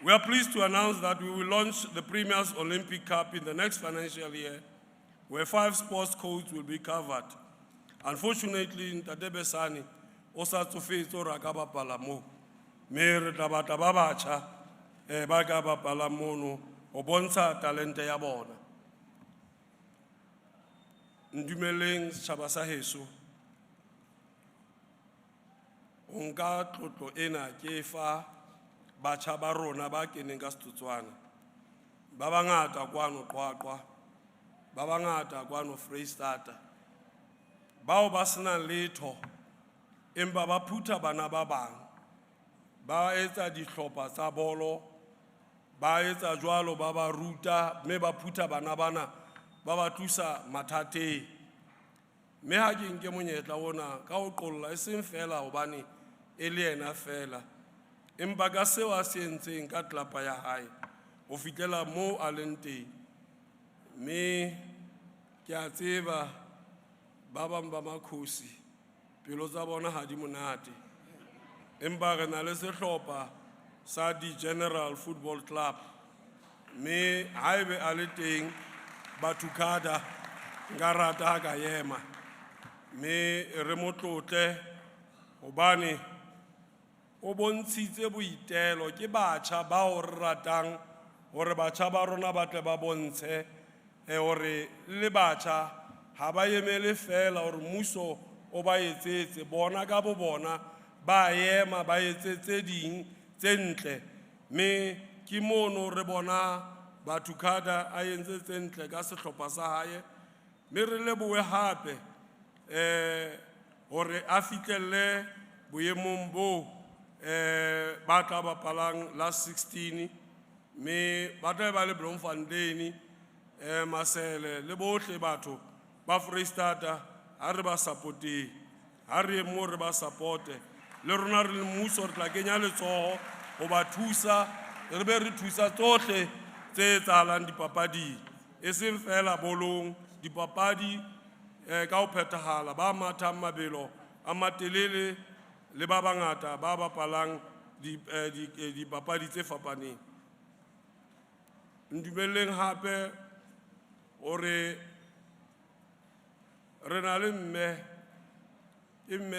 We are pleased to announce that we will launch the Premier's Olympic Cup in the next financial year, where 5 sports codes will be covered. Unfortunately, Ntate Besani o sa tsofetse hore a ka bapala moo. Mme re tla batla ba batjha ba ka bapala mono ho bontsha talente ya bona. Ndumeleng setjhaba sa heso, ho nka tlotlo ena ke fa batjha ba rona ba keneng ka setotswana ba bangata kwano Qwaqwa, ba bangata kwano Freistata, bao ba sena letho empa ba phutha bana ba bang, ba etsa dihlopha tsa bolo, ba etsa jwalo ba ba ruta mme ba phutha bana bana ba ba thusa mathateng. Mme ha ke nke monyetla ona ka ho qolla eseng fela hobane e le yena fela empa ka seo a se entseng ka tlelapa ya hae ho fihlela moo a leng teng. Mme ke a tseba ba bang ba makhosi pelo tsa bona ha di monate empa re na le sehlopha sa di-General Football Club mme haebe a le teng Bathukada nka rata ha ka ema mme re mo tlotle hobane o bontshitse boitelo ke batjha bao re ratang hore batjha ba rona ba tle ba bontshe hore le batjha ha ba emele fela hore mmuso o ba etsetse bona ka bo bona ba ema ba etsetse ding tse ntle. Mme ke mono re bona Bathukada a entse tse ntle ka sehlopha sa hae mme re lebohe hape hore a fihlelle boemong boo ba tla bapalang la 16 mme ba tla ba le Bloemfontein Masele le bohle batho ba Freistata ha re ba supporteng, ha re mo re ba supporte le rona re le mmuso re tla kenya letsoho ho ba thusa re be re thusa tsohle tse etsahalang dipapading eseng fela bolong dipapadi ka ho phethahala ba mathang mabelo a matelele le ba bangata ba bapalang dipapadi tse fapaneng. Ndumeleng hape hore re na le mme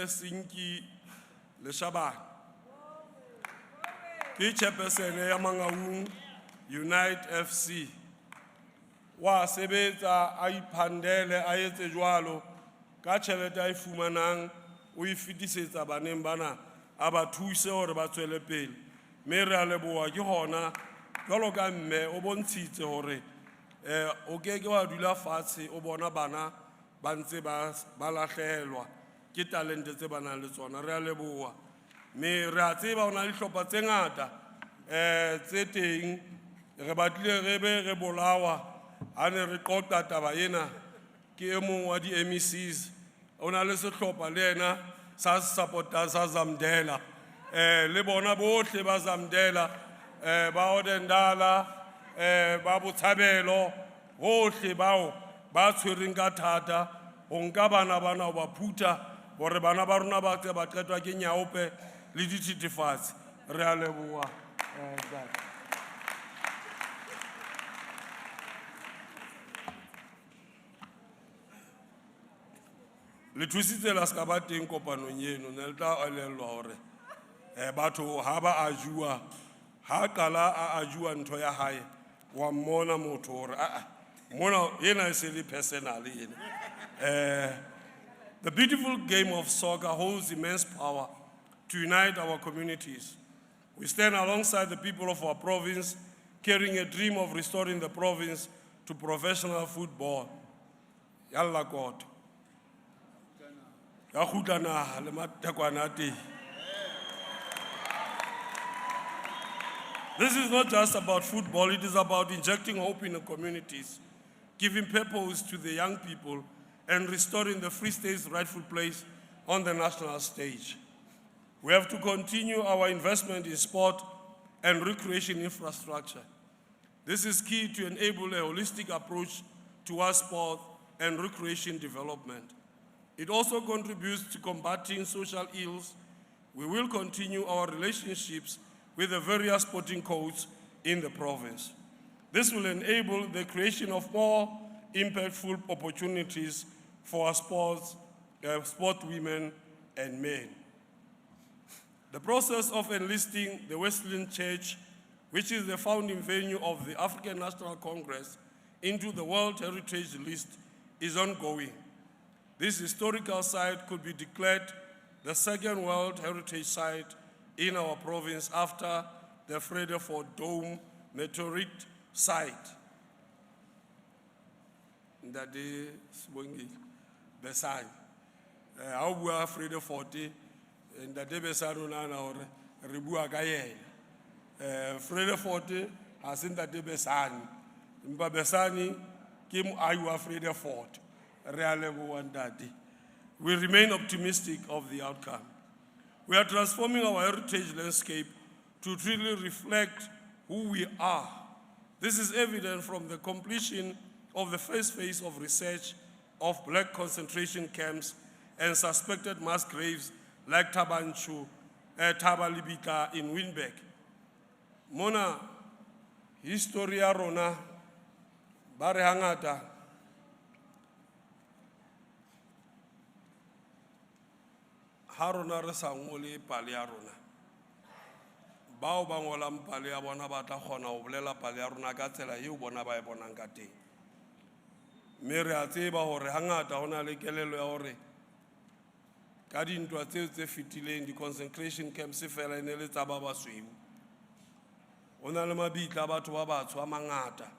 Sinki Leshabane ke chairperson ya Mangaung Unite FC wa sebetsa a iphandele a etse jwalo ka tjhelete a fumanang o ifitisetsa baneng bana a ba thuse hore ba tswele pele. Mme re a leboha ke hona jwalo ka mme o bontshitse hore o keke wa dula fatshe o bona bana ba ntse ba lahlehelwa ke talente tse ba nang le tsona. Re a leboha mme re a tseba hona le dihlopha tse ngata tse teng re batlile re be re bolawa ha ne re qoqa taba ena ke e mong wa di-MECs o na le sehlopha le yena sa supporters sa Zamdela le bona bohle ba Zamdela ba Odendala ba Botshabelo bohle bao ba tshwereng ka thata ho nka bana ho ba phutha hore bana ba rona ba tse ba qetwa ke nyaope le dithethefatsi. Re a leboha le thusitse la ska ba teng kopanong eno ne le tla elellwa hore batho ha ba a jua ha qala a jua ntho ya hae wa mmona motho hore Mona, yena is really personal, yena. The beautiful game of soccer holds immense power to unite our communities. We stand alongside the people of our province, carrying a dream of restoring the province to professional football. Yalla God. Ya khutana le matekwana te. This is not just about football, it is about injecting hope in the communities, giving purpose to the young people, and restoring the Free State's rightful place on the national stage. We have to continue our investment in sport and recreation infrastructure. This is key to enable a holistic approach towards sport and recreation development. It also contributes to combating social ills. We will continue our relationships with the various sporting codes in the province. This will enable the creation of more impactful opportunities for our sport women and men. The process of enlisting the Wesleyan Church, which is the founding venue of the African National Congress, into the World Heritage List is ongoing. This historical site could be declared the second World Heritage Site in our province after the Vredefort Dome meteorite site. Ndade Sibongi Besai. How we are Vredefort ndade Besai na hore re bua ka yena. Vredefort ha se ndade Besani. Mpa Besani ke moahi wa Vredefort. Re a leboha ndade. We remain optimistic of the outcome. We are transforming our heritage landscape to truly reflect who we are. This is evident from the completion of the first phase of research of black concentration camps and suspected mass graves like Tabanchu, Tabalibika in Winbeck. Mona, historia rona, bare hangata, harona re sa ngole pale ya rona. Bao ba ngolang pale ya bona ba tla kgona ho bolela pale ya rona ka tsela eo bona ba e bonang ka teng. Mme re a tseba hore hangata hona le kelelo ya hore ka dintwa tseo tse fetileng di-concentration camps fela e ne le tsa ba basweu. Hona le mabitla a batho ba batsho a mangata,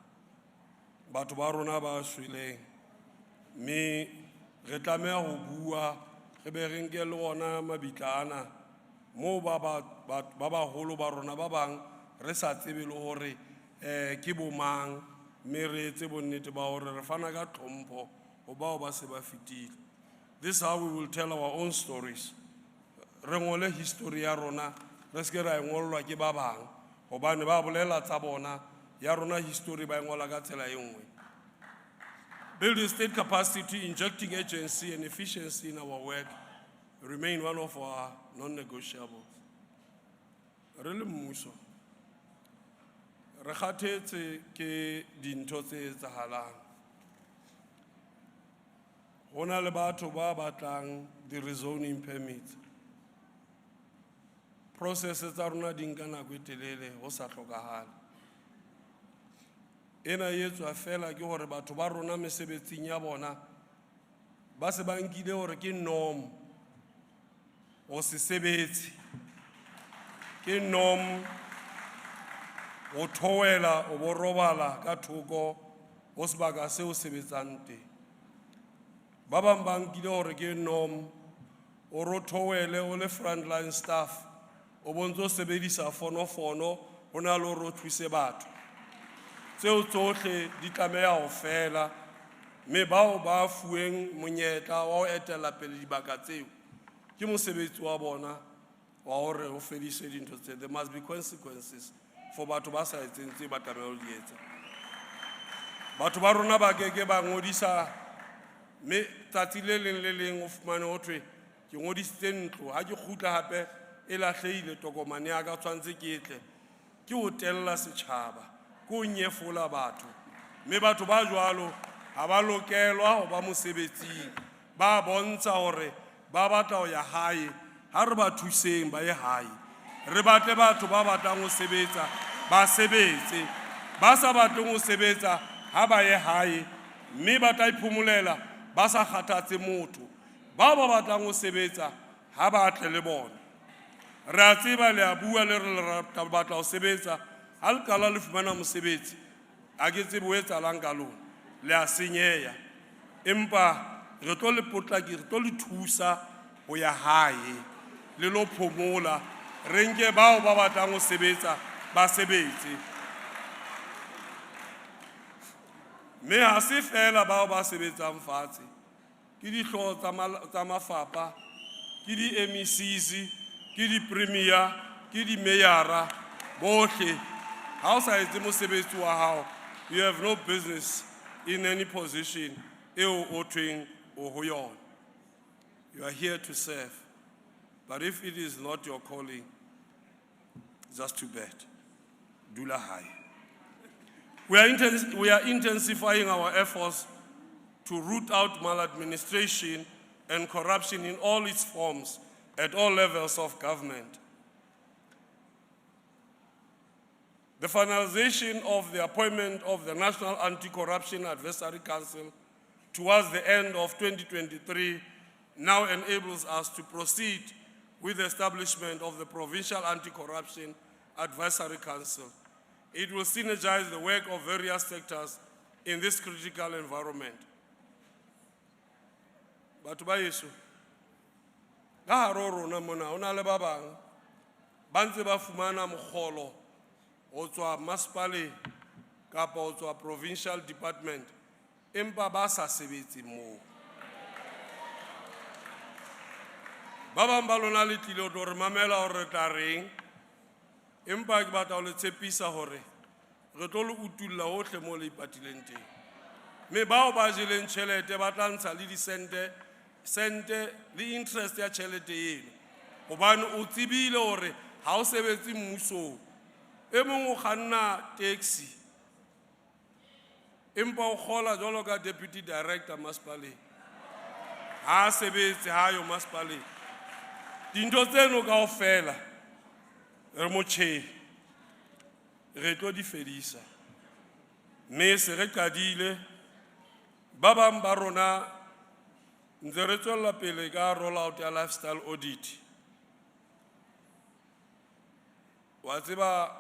batho ba rona ba shweleng. Mme re tlameha ho bua re be re nke le ona mabitla ana mo ba baholo ba rona ba bang re sa tsebe le hore ke bo mang, mme re etse bonnete ba hore re fana ka tlhompho ho bao ba se ba fetile. This is how we will tell our own stories. Re ngole history ya rona, re se ke ra engolwa ke ba bang hobane ba bolela tsa bona ya rona history ba ngola ka tsela e nngwe. Building state capacity, injecting agency and efficiency in our work remain one of our non-negotiables. Re le mmuso, re kgathetse ke dintho tse etsahalang. Ho na le batho ba batlang di-rezoning permits. Processes tsa rona di nka nako e telele ho sa hlokahale. Ena e etswa fela ke hore batho ba rona mesebetsing ya bona ba se ba nkile hore ke norm o se sebetse, ke norm o thoela o bo robala ka thoko o sebaka seo sebetsang teng. Ba bang ba nkile hore ke norm o rothowele o le frontline staff o bontso sebedisa fono o na le hore o thuse batho. Tseo tsohle di tlameha ho fela, mme bao ba fuweng monyetla wa ho etela pele dibaka tseo ke mosebetsi wa bona wa hore o fedise dintho tse. There must be consequences for batho ba sa etseng tse ba tlameha ho di etsa. Batho ba rona ba keke ba ngodisa, mme tsatsi le leng o fumane ho thwe ke ngodisitse ntlo, ha ke kgutla hape e lahlehile tokomane ya ka tshwantse ke etle ke ho tella setjhaba, ke ho nyefola batho. Mme batho ba jwalo ha ba lokelwa ho ba mosebetsing, ba bontsha hore ba batla ho ya hae. Ha re ba thuseng ba ye hae, re batle batho ba batlang ho sebetsa ba sebetse, ba sa batleng ho sebetsa ha ba ye hae mme ba tla iphomolela ba sa kgathatse motho ba ba batlang ho sebetsa ha ba tle le bona re a tseba le a bua le re le batla ho sebetsa ha le qala le fumana mosebetsi a ke tsebe ho etsahalang ka lona le a senyeha empa re tlo le potlaki re tlo le thusa ho ya hae le lo phomola re nke bao ba batlang ho sebetsa ba sebetse mme ha se fela bao ba sebetsang fatshe ke dihlooho tsa mafapha ke di-MECs ke di-premier ke di-mayara bohle ha o sa etse mosebetsi wa hao you have no business in any position eo o thweng o ho yona. You are here to serve, but if it is not your calling, just too bad. Dula hai. We are intensifying our efforts to root out maladministration and corruption in all its forms at all levels of government. The finalization of the appointment of the National Anti-Corruption Advisory Council towards the end of 2023 now enables us to proceed with the establishment of the Provincial Anti-Corruption Advisory Council. It will synergize the work of various sectors in this critical environment. Batho ba yeso, ka hare rona mona ho na le ba bang ba ntse ba fumana mogolo ho tswa masepaleng kapa ho tswa provincial department empa ba sa sebetse moo. Ba bang ba lona le tlile ho re mamela hore re tla reng empa ke batla ho le tshepisa hore re tlo le utulla hohle moo le ipatileng teng mme bao ba jeleng tjhelete ba tla ntsha le sente le interest ya tjhelete eno hobane o tsebile hore ha o sebetse mmusong e mong o kganna taxi empa o kgola jwalo ka deputy director masepaleng ha sebetse ha yo masepaleng dintho tseno kaofela re motjheng re tlo di fedisa mme se re qadile ba bang ba rona ntse re tswella pele ka roll out ya lifestyle audit wa tseba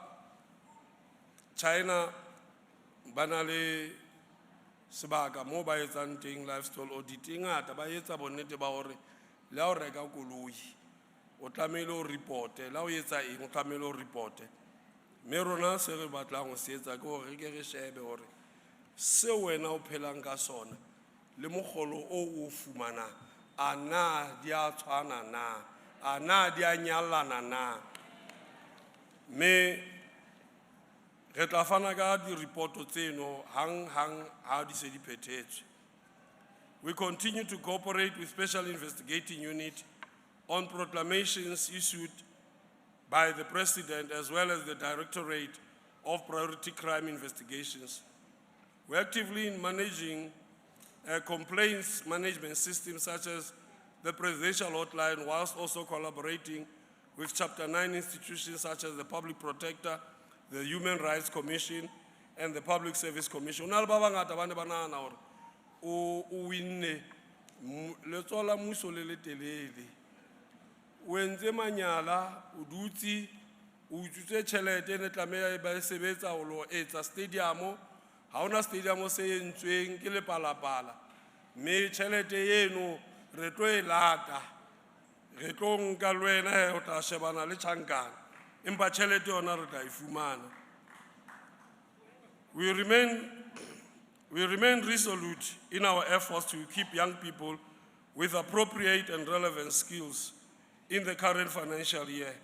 China ba na le sebaka moo ba etsang teng lifestyle audit ngata ba etsa bonnete ba hore le ha o reka koloi o tlamehile o reporte la o etsa eng o tlamehile o reporte mme rona se re batlang ho se etsa ke hore ke re shebe hore se wena o phelang ka sona le mogolo o o fumanang a na di a tshwana na a na di a nyallana na mme re tla fana ka di-reporto tseno hang ha di se di phethetswe. We continue to cooperate with Special Investigating Unit on proclamations issued by the President as well as the Directorate of Priority Crime Investigations. We're actively managing complaints management systems such as the Presidential Hotline, whilst also collaborating with Chapter 9 institutions such as the Public Protector, the Human Rights Commission, and the Public Service Commission. Una le ba bangata ba ne ba nahana hore o winne letsoho la mmuso le letelele o entse manyala o dutse o utswitse tjhelete ne tlameha ba sebetsa ho lo etsa stadium ha ona stadium se entsweng ke le palapala mme tjhelete eno re tlo e lata re tlo nka le wena o tla shebana le tjhankana empa tjhelete yona re tla e fumana. We remain resolute in our efforts to keep young people with appropriate and relevant skills in the current financial year.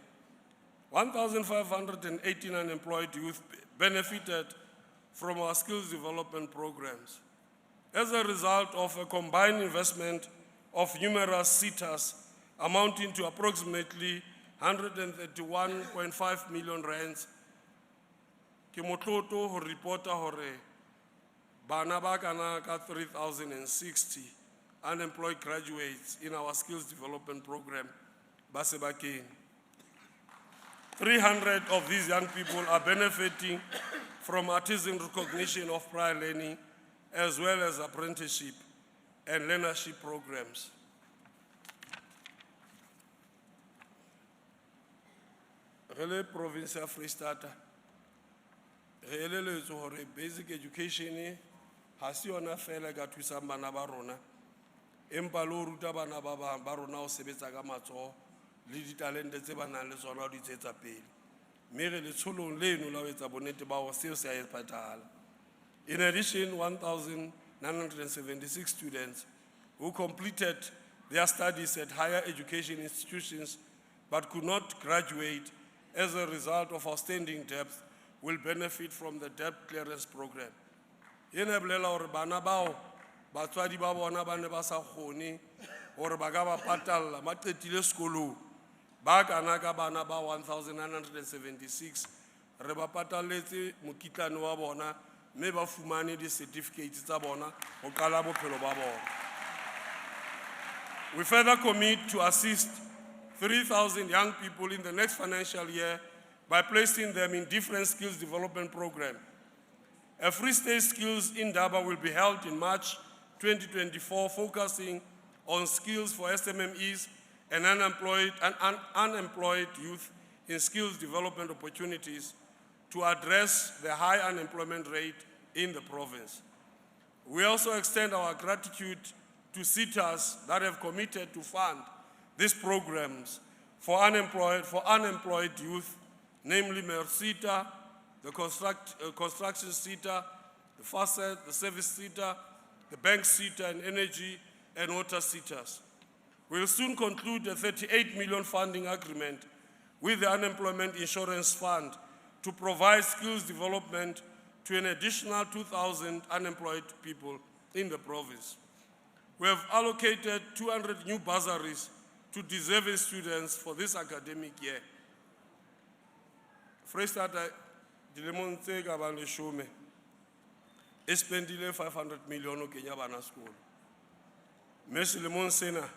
1,518 unemployed youth benefited from our skills development programs. As a result of a combined investment of numerous SETAs amounting to approximately 131.5 million rands, ke motloto ho reporta hore bana ba kana ka 3,060 unemployed graduates in our skills development program ba sebakeng. 300 of these young people are benefiting from artisan recognition of prior learning, as well as apprenticeship and learnership programs. Re province ya Free State, re elelletswe hore basic education ha se yona fela ka thusa bana ba rona, empa le ho ruta bana ba bang ba rona ho sebetsa ka matsoho le ditalente tse ba nang le tsona ho di tsetsa pele. Mme re letsholong leno la ho etsa bonnete ba hore seo se a etsahala. In addition, 1,976 students who completed their studies at higher education institutions but could not graduate as a result of outstanding debt will benefit from the debt clearance program. Ena bolela hore bana bao batswadi ba bona ba ne ba sa kgone hore ba ka ba patalla ba qetile sekolong, ba kana ka bana ba 1,976 re ba patalletse mokitlane wa bona mme ba fumane di-certificates tsa bona ho qala bophelo ba bona. We further commit to assist 3,000 young people in the next financial year by placing them in different skills development programs. A Free State Skills Indaba will be held in March 2024, focusing on skills for SMMEs and unemployed youth in skills development opportunities to address the high unemployment rate in the province. We also extend our gratitude to SETAs that have committed to fund these programs for unemployed youth, namely MERSETA, the construction SETA, the FACET, the service SETA, the bank SETA, and energy and water SETAs. We'll soon conclude a 38 million funding agreement with the Unemployment Insurance Fund to provide skills development to an additional 2,000 unemployed people in the province. We have allocated 200 new bursaries to deserving students for this academic year. Free State, dilemong tse ka bang 10, e spendile 500 million ho kenya bana sekolo. Mme selemong sena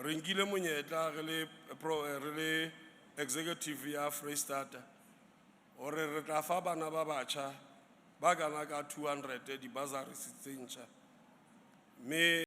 re nkile monyetla re le executive ya Free State hore re tla fa bana ba batjha ba kana ka 200 di bursaries tse ntjha. Mme